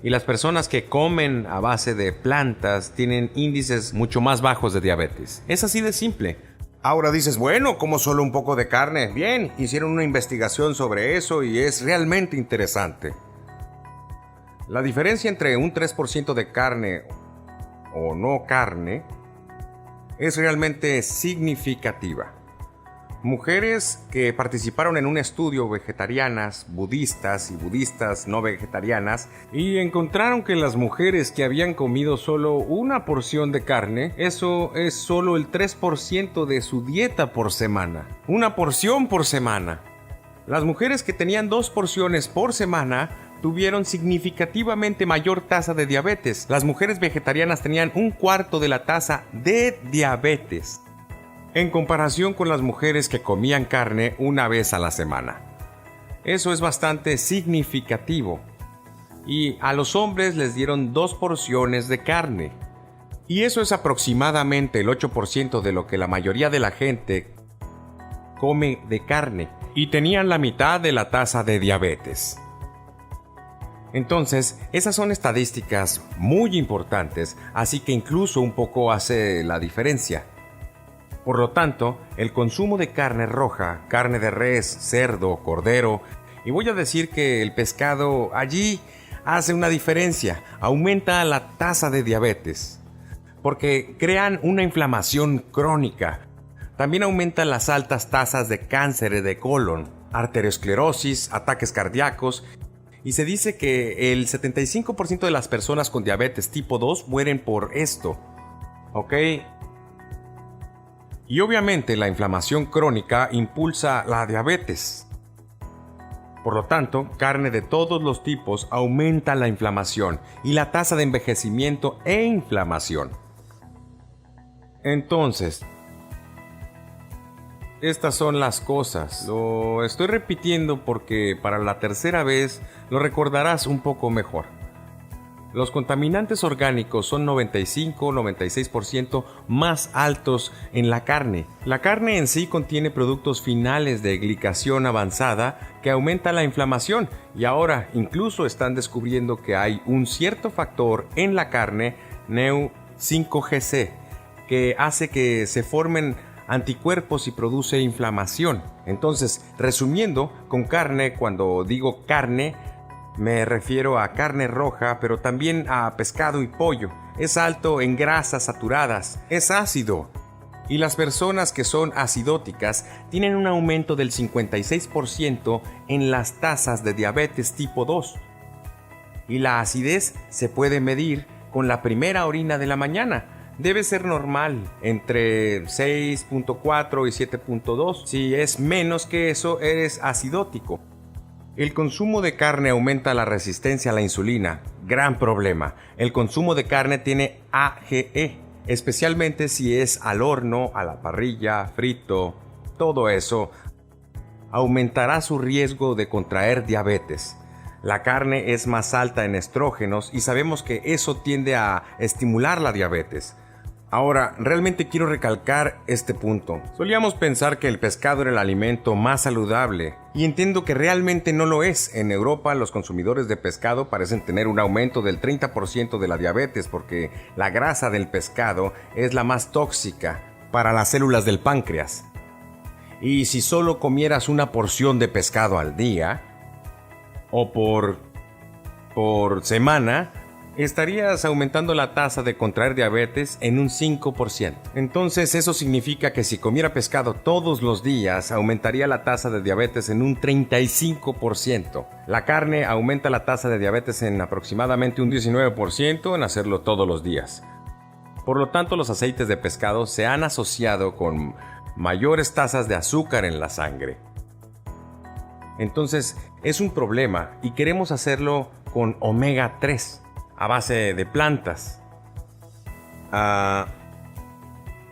S2: y las personas que comen a base de plantas tienen índices mucho más bajos de diabetes. Es así de simple.
S1: Ahora dices, bueno, como solo un poco de carne. Bien, hicieron una investigación sobre eso y es realmente interesante. La diferencia entre un 3% de carne o no carne es realmente significativa. Mujeres que participaron en un estudio, vegetarianas, budistas y budistas no vegetarianas, y encontraron que las mujeres que habían comido solo una porción de carne, eso es solo el 3% de su dieta por semana. Una porción por semana. Las mujeres que tenían 2 porciones por semana tuvieron significativamente mayor tasa de diabetes. Las mujeres vegetarianas tenían 1/4 de la tasa de diabetes, en comparación con las mujeres que comían carne una vez a la semana. Eso es bastante significativo. Y a los hombres les dieron 2 porciones de carne. Y eso es aproximadamente el 8% de lo que la mayoría de la gente come de carne. Y tenían la mitad de la tasa de diabetes. Entonces, esas son estadísticas muy importantes, así que incluso un poco hace la diferencia. Por lo tanto, el consumo de carne roja, carne de res, cerdo, cordero, y voy a decir que el pescado allí hace una diferencia, aumenta la tasa de diabetes, porque crean una inflamación crónica. También aumentan las altas tasas de cáncer de colon, arteriosclerosis, ataques cardíacos, y se dice que el 75% de las personas con diabetes tipo 2 mueren por esto. ¿Ok? Y obviamente la inflamación crónica impulsa la diabetes. Por lo tanto, carne de todos los tipos aumenta la inflamación y la tasa de envejecimiento e inflamación. Entonces, estas son las cosas. Lo estoy repitiendo porque para la tercera vez lo recordarás un poco mejor. Los contaminantes orgánicos son 95-96% más altos en la carne. La carne en sí contiene productos finales de glicación avanzada que aumenta la inflamación, y ahora incluso están descubriendo que hay un cierto factor en la carne, Neu5Gc, que hace que se formen anticuerpos y produce inflamación. Entonces, resumiendo, con carne, cuando digo carne, me refiero a carne roja, pero también a pescado y pollo. Es alto en grasas saturadas, es ácido. Y las personas que son acidóticas tienen un aumento del 56% en las tasas de diabetes tipo 2. Y la acidez se puede medir con la primera orina de la mañana. Debe ser normal, entre 6.4 y 7.2. Si es menos que eso, eres acidótico. El consumo de carne aumenta la resistencia a la insulina. Gran problema. El consumo de carne tiene AGE, especialmente si es al horno, a la parrilla, frito. Todo eso aumentará su riesgo de contraer diabetes. La carne es más alta en estrógenos y sabemos que eso tiende a estimular la diabetes. Ahora, realmente quiero recalcar este punto. Solíamos pensar que el pescado era el alimento más saludable, y entiendo que realmente no lo es. En Europa, los consumidores de pescado parecen tener un aumento del 30% de la diabetes porque la grasa del pescado es la más tóxica para las células del páncreas. Y si solo comieras una porción de pescado al día, o por semana, estarías aumentando la tasa de contraer diabetes en un 5%. Entonces eso significa que si comiera pescado todos los días, aumentaría la tasa de diabetes en un 35%. La carne aumenta la tasa de diabetes en aproximadamente un 19% en hacerlo todos los días. Por lo tanto, los aceites de pescado se han asociado con mayores tasas de azúcar en la sangre. Entonces es un problema y queremos hacerlo con omega 3. A base de plantas.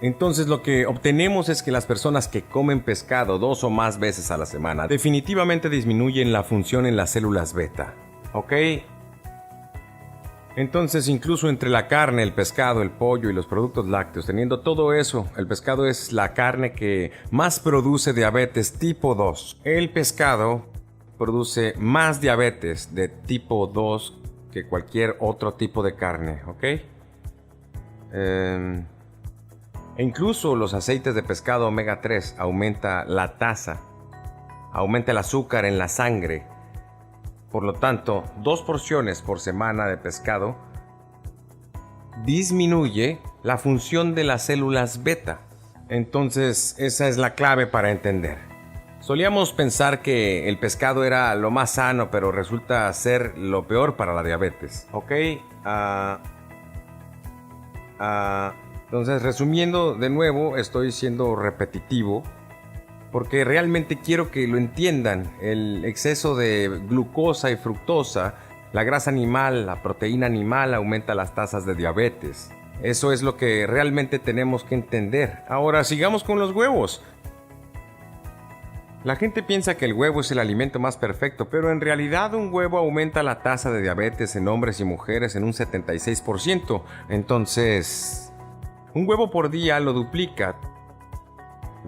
S1: Entonces lo que obtenemos es que las personas que comen pescado 2 o más veces a la semana definitivamente disminuyen la función en las células beta. ¿Ok? Entonces, incluso entre la carne, el pescado, el pollo y los productos lácteos, teniendo todo eso, el pescado es la carne que más produce diabetes tipo 2. El pescado produce más diabetes de tipo 2
S2: que cualquier otro tipo de carne, ¿ok? E incluso los aceites de pescado omega 3 aumenta el azúcar en la sangre. Por lo tanto, 2 porciones por semana de pescado disminuye la función de las células beta. Entonces, esa es la clave para entender. Solíamos pensar que el pescado era lo más sano, pero resulta ser lo peor para la diabetes. ¿Ok? Entonces, resumiendo de nuevo, estoy siendo repetitivo porque realmente quiero que lo entiendan. El exceso de glucosa y fructosa, la grasa animal, la proteína animal aumenta las tasas de diabetes. Eso es lo que realmente tenemos que entender. Ahora, sigamos con los huevos. La gente piensa que el huevo es el alimento más perfecto, pero en realidad un huevo aumenta la tasa de diabetes en hombres y mujeres en un 76%. Entonces, un huevo por día lo duplica.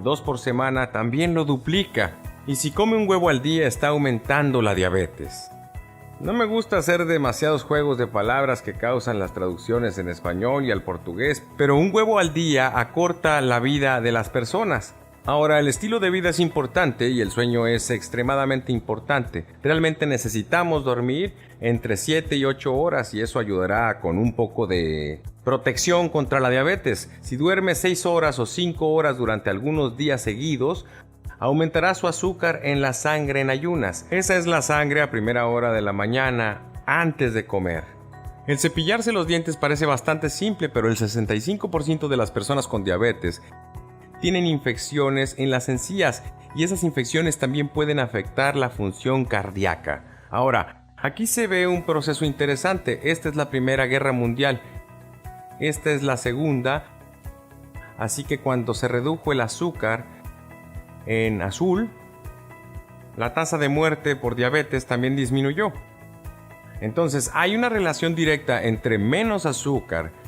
S2: 2 por semana también lo duplica. Y si come un huevo al día está aumentando la diabetes. No me gusta hacer demasiados juegos de palabras que causan las traducciones en español y al portugués, pero un huevo al día acorta la vida de las personas. Ahora, el estilo de vida es importante y el sueño es extremadamente importante. Realmente necesitamos dormir entre 7 y 8 horas y eso ayudará con un poco de protección contra la diabetes. Si duerme 6 horas o 5 horas durante algunos días seguidos, aumentará su azúcar en la sangre en ayunas. Esa es la sangre a primera hora de la mañana antes de comer. El cepillarse los dientes parece bastante simple, pero el 65% de las personas con diabetes tienen infecciones en las encías y esas infecciones también pueden afectar la función cardíaca. Ahora, aquí se ve un proceso interesante. Esta es la Primera Guerra Mundial. Esta es la Segunda. Así que cuando se redujo el azúcar en azul, la tasa de muerte por diabetes también disminuyó. Entonces, hay una relación directa entre menos azúcar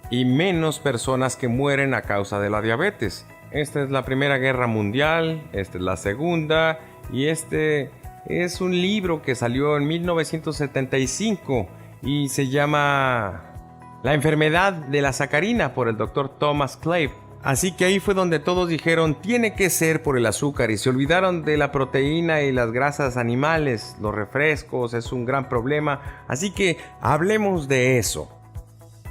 S2: y menos personas que mueren a causa de la diabetes. Esta es la Primera Guerra Mundial, esta es la Segunda, y este es un libro que salió en 1975 y se llama La enfermedad de la sacarina por el Dr. Thomas Clave. Así que ahí fue donde todos dijeron, tiene que ser por el azúcar, y se olvidaron de la proteína y las grasas animales, los refrescos, es un gran problema. Así que hablemos de eso.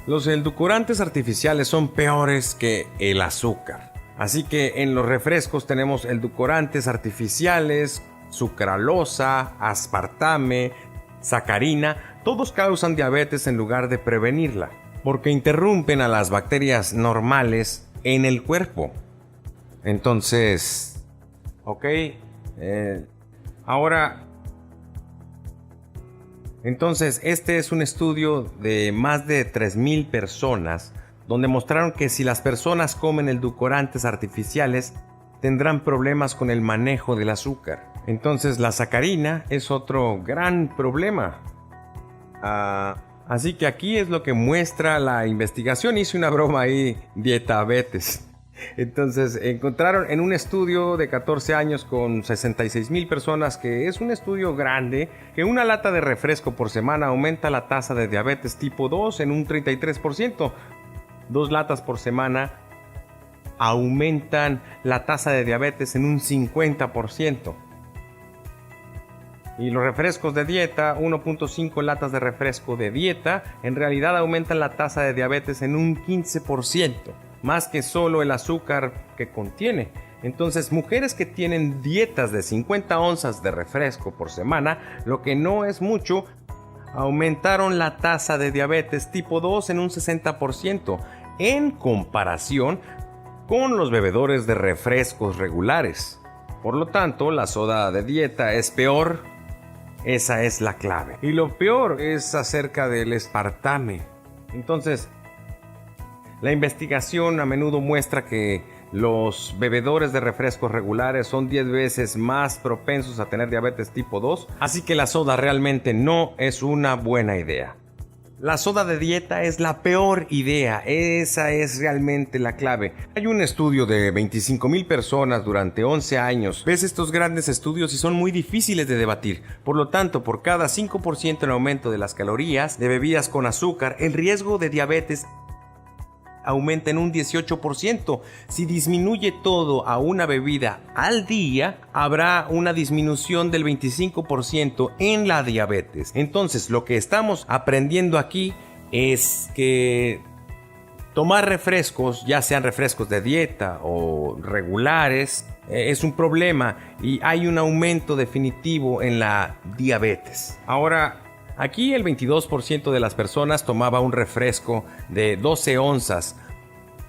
S2: Los edulcorantes artificiales son peores que el azúcar. Así que en los refrescos tenemos edulcorantes artificiales, sucralosa, aspartame, sacarina. Todos causan diabetes en lugar de prevenirla, porque interrumpen a las bacterias normales en el cuerpo. Entonces, Entonces, este es un estudio de más de 3,000 personas, donde mostraron que si las personas comen edulcorantes artificiales, tendrán problemas con el manejo del azúcar. Entonces, la sacarina es otro gran problema. Así que aquí es lo que muestra la investigación. Hice una broma ahí, dietabetes. Entonces encontraron en un estudio de 14 años con 66,000 personas, que es un estudio grande, que una lata de refresco por semana aumenta la tasa de diabetes tipo 2 en un 33%. 2 latas por semana aumentan la tasa de diabetes en un 50%. Y los refrescos de dieta, 1.5 latas de refresco de dieta, en realidad aumentan la tasa de diabetes en un 15%. Más que solo el azúcar que contiene. Entonces, mujeres que tienen dietas de 50 onzas de refresco por semana, lo que no es mucho, aumentaron la tasa de diabetes tipo 2 en un 60%, en comparación con los bebedores de refrescos regulares. Por lo tanto, la soda de dieta es peor. Esa es la clave. Y lo peor es acerca del aspartame. Entonces, la investigación a menudo muestra que los bebedores de refrescos regulares son 10 veces más propensos a tener diabetes tipo 2, así que la soda realmente no es una buena idea. La soda de dieta es la peor idea, esa es realmente la clave. Hay un estudio de 25,000 personas durante 11 años. Ves estos grandes estudios y son muy difíciles de debatir. Por lo tanto, por cada 5% en aumento de las calorías de bebidas con azúcar, el riesgo de diabetes aumenta en un 18%. Si disminuye todo a una bebida al día, habrá una disminución del 25% en la diabetes. Entonces, lo que estamos aprendiendo aquí es que tomar refrescos, ya sean refrescos de dieta o regulares, es un problema y hay un aumento definitivo en la diabetes. Ahora, aquí el 22% de las personas tomaba un refresco de 12 onzas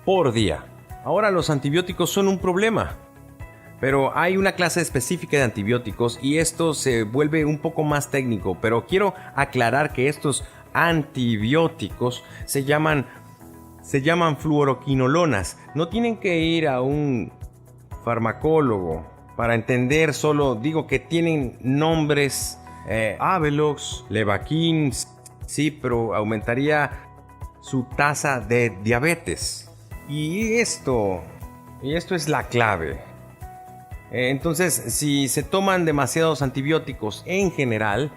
S2: por día. Ahora los antibióticos son un problema, pero hay una clase específica de antibióticos y esto se vuelve un poco más técnico, pero quiero aclarar que estos antibióticos se llaman fluoroquinolonas. No tienen que ir a un farmacólogo para entender, solo digo que tienen nombres. Avelox, Levaquin, Cipro aumentaría su tasa de diabetes. Y esto es la clave. Entonces, si se toman demasiados antibióticos en general,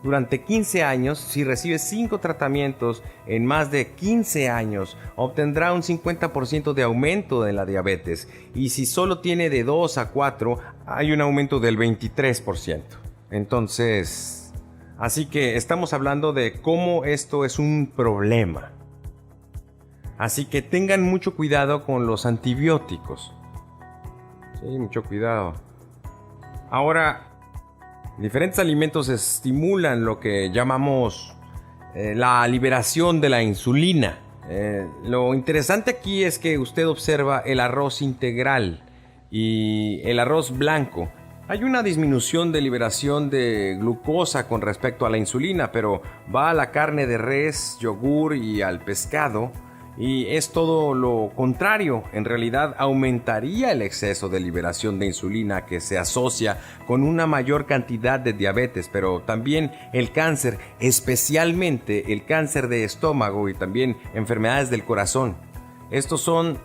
S2: durante 15 años, si recibe 5 tratamientos en más de 15 años, obtendrá un 50% de aumento de la diabetes. Y si solo tiene de 2 a 4, hay un aumento del 23%. Entonces, así que estamos hablando de cómo esto es un problema. Así que tengan mucho cuidado con los antibióticos. Sí, mucho cuidado. Ahora, diferentes alimentos estimulan lo que llamamos la liberación de la insulina. Lo interesante aquí es que usted observa el arroz integral y el arroz blanco. Hay una disminución de liberación de glucosa con respecto a la insulina, pero va a la carne de res, yogur y al pescado. Y es todo lo contrario, en realidad aumentaría el exceso de liberación de insulina que se asocia con una mayor cantidad de diabetes, pero también el cáncer, especialmente el cáncer de estómago y también enfermedades del corazón. Estos son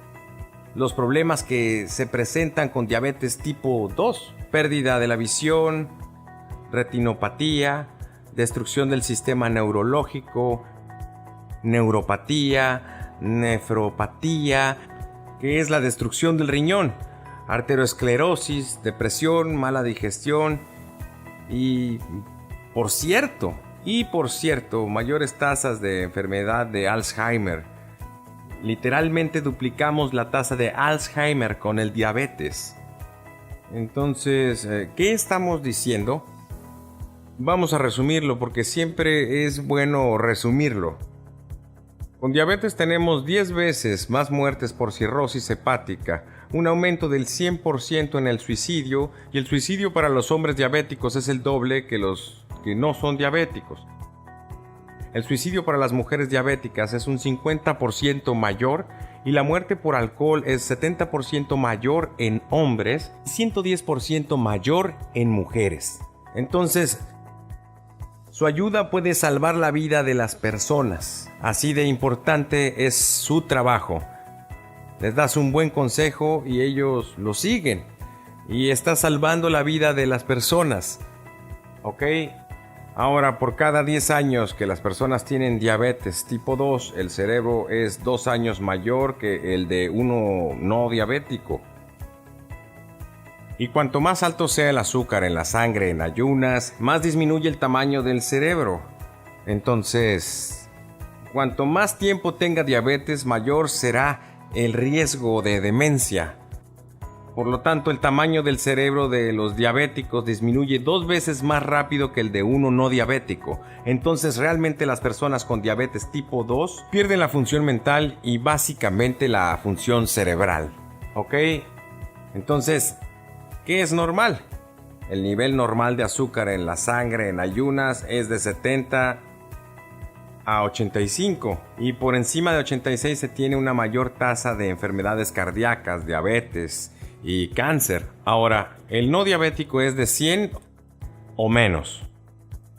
S2: los problemas que se presentan con diabetes tipo 2, pérdida de la visión, retinopatía, destrucción del sistema neurológico, neuropatía, nefropatía, que es la destrucción del riñón, arteriosclerosis, depresión, mala digestión y, por cierto, mayores tasas de enfermedad de Alzheimer. Literalmente duplicamos la tasa de Alzheimer con el diabetes. Entonces, ¿qué estamos diciendo? Vamos a resumirlo porque siempre es bueno resumirlo. Con diabetes tenemos 10 veces más muertes por cirrosis hepática, un aumento del 100% en el suicidio, y el suicidio para los hombres diabéticos es el doble que los que no son diabéticos. El suicidio para las mujeres diabéticas es un 50% mayor y la muerte por alcohol es 70% mayor en hombres y 110% mayor en mujeres. Entonces, su ayuda puede salvar la vida de las personas. Así de importante es su trabajo. Les das un buen consejo y ellos lo siguen. Y está salvando la vida de las personas. ¿Ok? Ahora, por cada 10 años que las personas tienen diabetes tipo 2, el cerebro es 2 años mayor que el de uno no diabético. Y cuanto más alto sea el azúcar en la sangre en ayunas, más disminuye el tamaño del cerebro. Entonces, cuanto más tiempo tenga diabetes, mayor será el riesgo de demencia. Por lo tanto, el tamaño del cerebro de los diabéticos disminuye 2 veces más rápido que el de uno no diabético. Entonces, realmente las personas con diabetes tipo 2 pierden la función mental y básicamente la función cerebral. ¿Ok? Entonces, ¿qué es normal? El nivel normal de azúcar en la sangre en ayunas es de 70 a 85 y por encima de 86 se tiene una mayor tasa de enfermedades cardíacas, diabetes y cáncer. Ahora, el no diabético es de 100 o menos.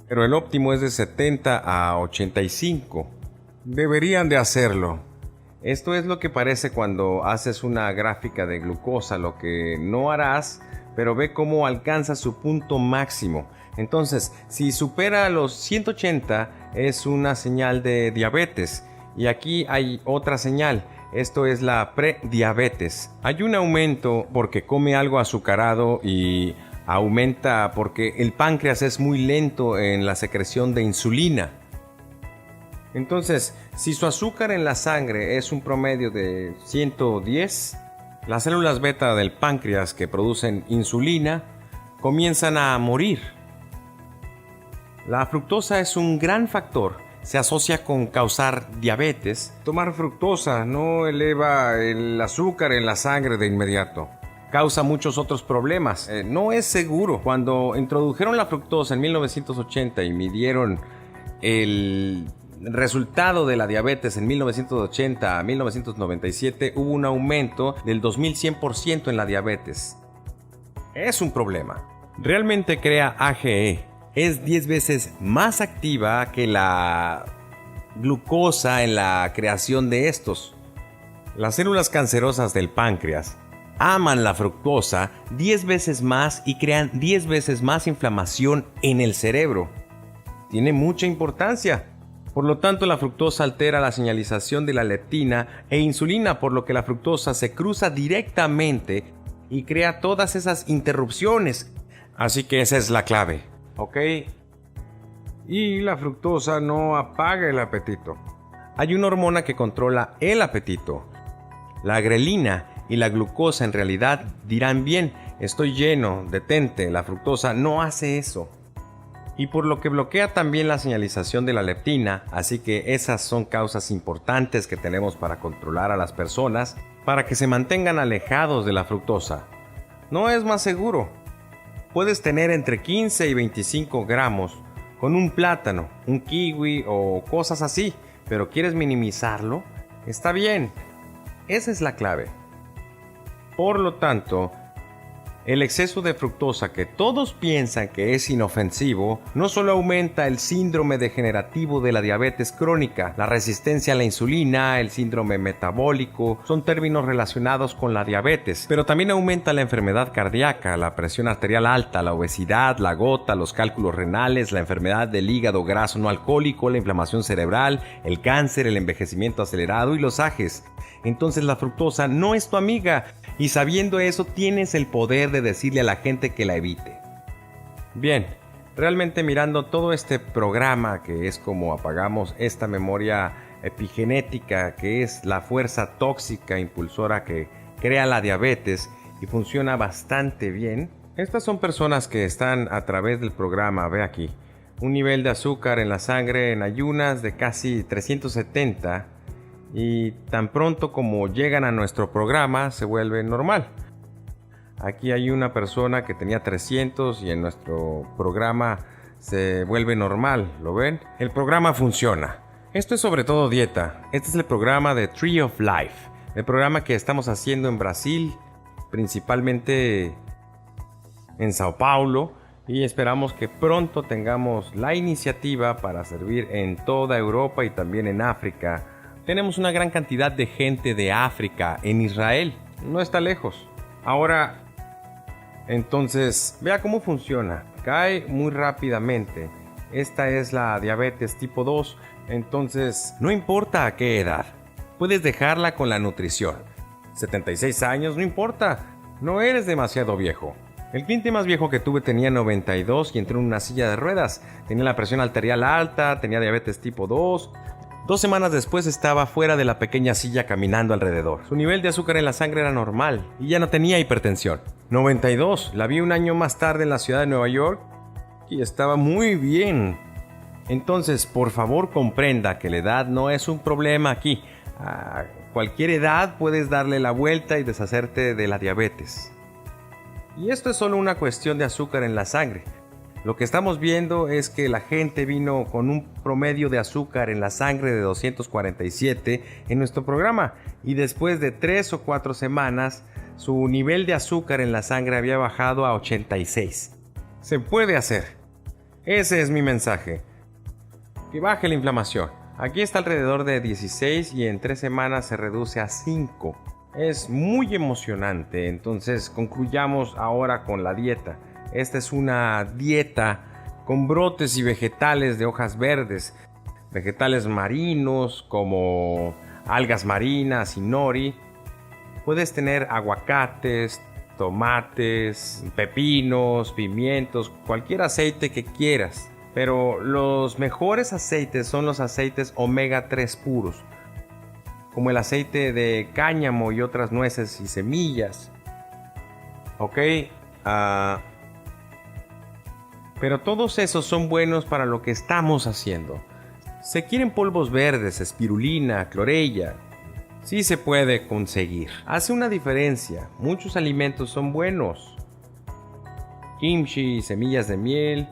S1: pero el óptimo es de 70 a 85. Deberían de hacerlo.
S2: Esto es lo que parece cuando haces una gráfica de glucosa, lo que no harás, pero ve cómo alcanza su punto máximo. Entonces, si supera los 180 es una señal de diabetes. Y aquí hay otra señal. Esto es la prediabetes. Hay un aumento porque come algo azucarado y aumenta porque el páncreas es muy lento en la secreción de insulina. Entonces, si su azúcar en la sangre es un promedio de 110, las células beta del páncreas que producen insulina comienzan a morir. La fructosa es un gran factor. Se asocia con causar diabetes.
S1: Tomar fructosa no eleva el azúcar en la sangre de inmediato.
S2: Causa muchos otros problemas. No es seguro. Cuando introdujeron la fructosa en 1980 y midieron el resultado de la diabetes en 1980 a 1997, hubo un aumento del 2100% en la diabetes. Es un problema. Realmente crea AGE. Es 10 veces más activa que la glucosa en la creación de estos. Las células cancerosas del páncreas aman la fructosa 10 veces más y crean 10 veces más inflamación en el cerebro. Tiene mucha importancia. Por lo tanto, la fructosa altera la señalización de la leptina e insulina, por lo que la fructosa se cruza directamente y crea todas esas interrupciones. Así que esa es la clave.
S1: ¿Ok? Y la fructosa no apaga el apetito.
S2: Hay una hormona que controla el apetito. La grelina y la glucosa en realidad dirán bien, estoy lleno, detente. La fructosa no hace eso. Y por lo que bloquea también la señalización de la leptina, así que esas son causas importantes que tenemos para controlar a las personas para que se mantengan alejados de la fructosa. No es más seguro. Puedes tener entre 15 y 25 gramos con un plátano, un kiwi o cosas así, pero ¿quieres minimizarlo? Está bien. Esa es la clave. Por lo tanto, el exceso de fructosa, que todos piensan que es inofensivo, no solo aumenta el síndrome degenerativo de la diabetes crónica, la resistencia a la insulina, el síndrome metabólico, son términos relacionados con la diabetes, pero también aumenta la enfermedad cardíaca, la presión arterial alta, la obesidad, la gota, los cálculos renales, la enfermedad del hígado graso no alcohólico, la inflamación cerebral, el cáncer, el envejecimiento acelerado y los ajes. Entonces la fructosa no es tu amiga, y sabiendo eso tienes el poder de decirle a la gente que la evite. Bien, realmente mirando todo este programa, que es como apagamos esta memoria epigenética, que es la fuerza tóxica impulsora que crea la diabetes y funciona bastante bien. Estas son personas que están a través del programa, ve aquí, un nivel de azúcar en la sangre en ayunas de casi 370, y tan pronto como llegan a nuestro programa se vuelve normal. Aquí hay una persona que tenía 300 y en nuestro programa se vuelve normal, ¿lo ven? El programa funciona. Esto es sobre todo dieta. Este es el programa de Tree of Life, el programa que estamos haciendo en Brasil, principalmente en Sao Paulo, y esperamos que pronto tengamos la iniciativa para servir en toda Europa y también en África. Tenemos una gran cantidad de gente de África en Israel, no está lejos. Ahora, entonces, vea cómo funciona. Cae muy rápidamente. Esta es la diabetes tipo 2, entonces no importa a qué edad, puedes dejarla con la nutrición. 76 años, no importa, no eres demasiado viejo. El cliente más viejo que tuve tenía 92 y entró en una silla de ruedas. Tenía la presión arterial alta, tenía diabetes tipo 2. 2 semanas después estaba fuera de la pequeña silla caminando alrededor. Su nivel de azúcar en la sangre era normal y ya no tenía hipertensión. 92, la vi un año más tarde en la ciudad de Nueva York y estaba muy bien. Entonces, por favor, comprenda que la edad no es un problema aquí. A cualquier edad puedes darle la vuelta y deshacerte de la diabetes. Y esto es solo una cuestión de azúcar en la sangre. Lo que estamos viendo es que la gente vino con un promedio de azúcar en la sangre de 247 en nuestro programa y después de 3 o 4 semanas su nivel de azúcar en la sangre había bajado a 86. Se puede hacer. Ese es mi mensaje. Que baje la inflamación. Aquí está alrededor de 16 y en 3 semanas se reduce a 5. Es muy emocionante. Entonces concluyamos ahora con la dieta. Esta es una dieta con brotes y vegetales de hojas verdes. Vegetales marinos como algas marinas y nori. Puedes tener aguacates, tomates, pepinos, pimientos, cualquier aceite que quieras. Pero los mejores aceites son los aceites omega 3 puros, como el aceite de cáñamo y otras nueces y semillas. Ok, pero todos esos son buenos para lo que estamos haciendo. Se quieren polvos verdes, espirulina, clorella. Sí se puede conseguir. Hace una diferencia. Muchos alimentos son buenos. Kimchi, semillas de miel,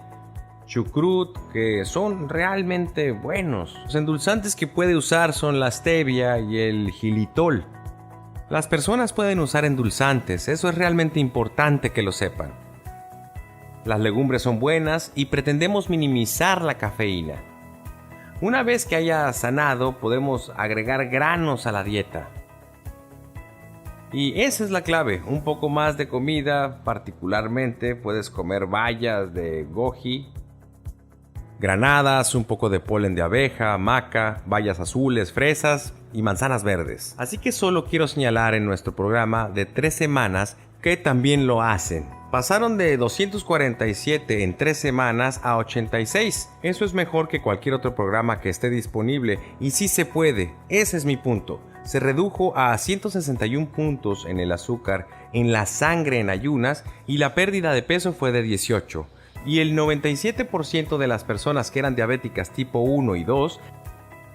S2: chucrut, que son realmente buenos. Los endulzantes que puede usar son la stevia y el xilitol. Las personas pueden usar endulzantes, eso es realmente importante que lo sepan. Las legumbres son buenas y pretendemos minimizar la cafeína. Una vez que haya sanado, podemos agregar granos a la dieta. Y esa es la clave, un poco más de comida, particularmente puedes comer bayas de goji, granadas, un poco de polen de abeja, maca, bayas azules, fresas y manzanas verdes. Así que solo quiero señalar en nuestro programa de 3 semanas que también lo hacen. Pasaron de 247 en 3 semanas a 86. Eso es mejor que cualquier otro programa que esté disponible y sí se puede. Ese es mi punto. Se redujo a 161 puntos en el azúcar en la sangre en ayunas y la pérdida de peso fue de 18. Y el 97% de las personas que eran diabéticas tipo 1 y 2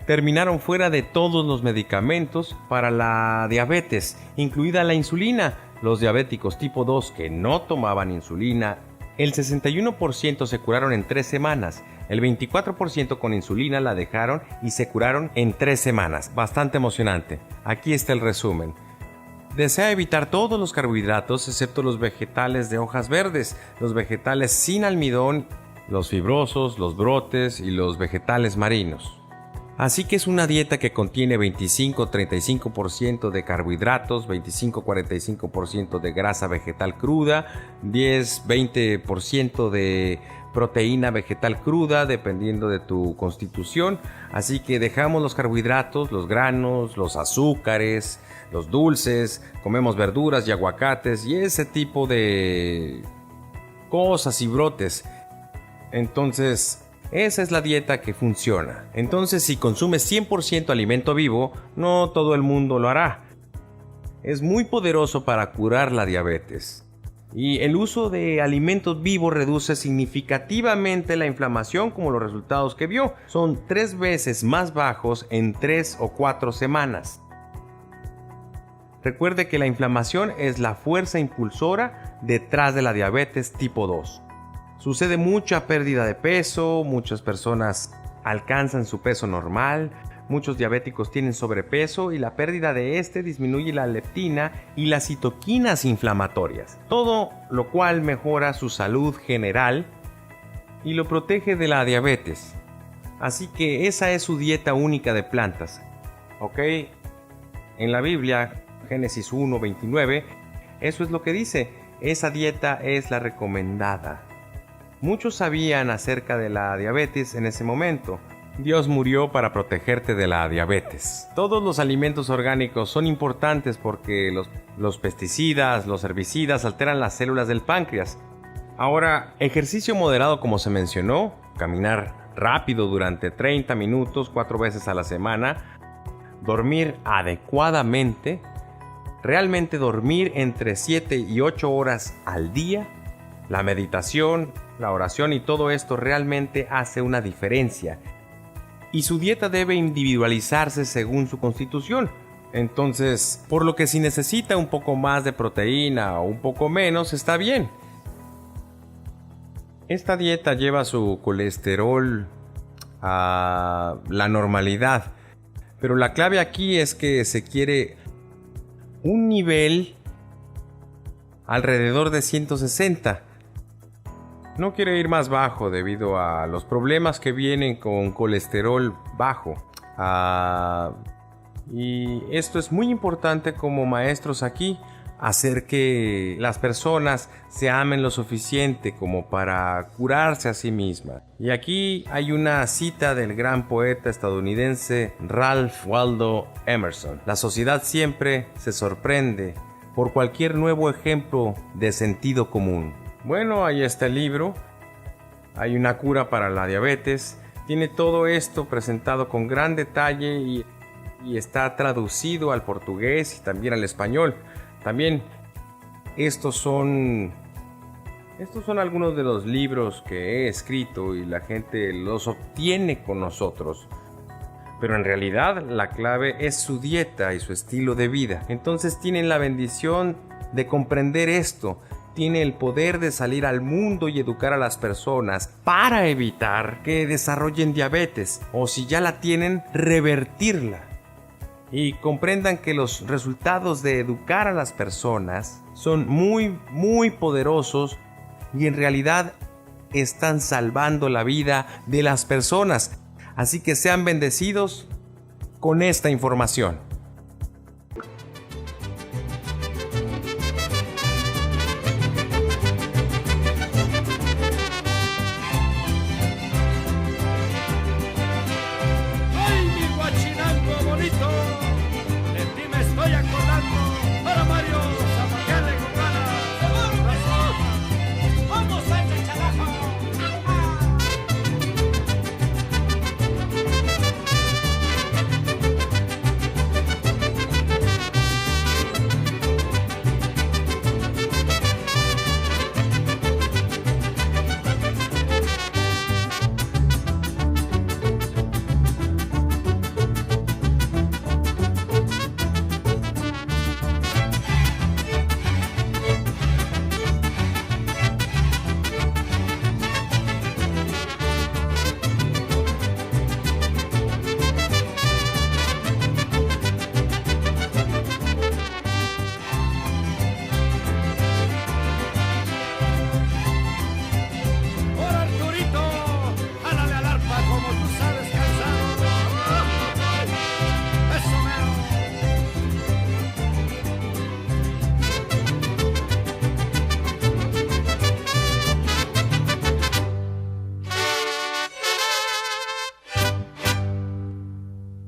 S2: terminaron fuera de todos los medicamentos para la diabetes, incluida la insulina. Los diabéticos tipo 2 que no tomaban insulina, el 61% se curaron en 3 semanas, el 24% con insulina la dejaron y se curaron en 3 semanas. Bastante emocionante. Aquí está el resumen. Desea evitar todos los carbohidratos excepto los vegetales de hojas verdes, los vegetales sin almidón, los fibrosos, los brotes y los vegetales marinos. Así que es una dieta que contiene 25-35% de carbohidratos, 25-45% de grasa vegetal cruda, 10-20% de proteína vegetal cruda, dependiendo de tu constitución. Así que dejamos los carbohidratos, los granos, los azúcares, los dulces, comemos verduras y aguacates y ese tipo de cosas y brotes. Entonces, esa es la dieta que funciona. Entonces, si consumes 100% alimento vivo, no todo el mundo lo hará. Es muy poderoso para curar la diabetes. Y el uso de alimentos vivos reduce significativamente la inflamación, como los resultados que vio. Son 3 veces más bajos en 3 o 4 semanas. Recuerde que la inflamación es la fuerza impulsora detrás de la diabetes tipo 2. Sucede mucha pérdida de peso, muchas personas alcanzan su peso normal, muchos diabéticos tienen sobrepeso y la pérdida de este disminuye la leptina y las citoquinas inflamatorias, todo lo cual mejora su salud general y lo protege de la diabetes. Así que esa es su dieta única de plantas. ¿Ok? En la Biblia, Génesis 1:29, eso es lo que dice, esa dieta es la recomendada. Muchos sabían acerca de la diabetes en ese momento. Dios murió para protegerte de la diabetes. Todos los alimentos orgánicos son importantes porque los pesticidas, los herbicidas alteran las células del páncreas. Ahora, ejercicio moderado como se mencionó, caminar rápido durante 30 minutos 4 veces a la semana, dormir adecuadamente, realmente dormir entre 7 y 8 horas al día, la meditación, la oración y todo esto realmente hace una diferencia. Y su dieta debe individualizarse según su constitución. Entonces, por lo que si necesita un poco más de proteína o un poco menos, está bien. Esta dieta lleva su colesterol a la normalidad. Pero la clave aquí es que se quiere un nivel alrededor de 160. no quiere ir más bajo debido a los problemas que vienen con colesterol bajo. Y esto es muy importante como maestros aquí, hacer que las personas se amen lo suficiente como para curarse a sí mismas. Y aquí hay una cita del gran poeta estadounidense Ralph Waldo Emerson: la sociedad siempre se sorprende por cualquier nuevo ejemplo de sentido común. Bueno, ahí está el libro. Hay una cura para la diabetes. Tiene todo esto presentado con gran detalle y está traducido al portugués y también al español. También estos son algunos de los libros que he escrito y la gente los obtiene con nosotros. Pero en realidad la clave es su dieta y su estilo de vida. Entonces tienen la bendición de comprender esto. Tiene el poder de salir al mundo y educar a las personas para evitar que desarrollen diabetes, o si ya la tienen, revertirla. Y comprendan que los resultados de educar a las personas son muy, muy poderosos y en realidad están salvando la vida de las personas. Así que sean bendecidos con esta información.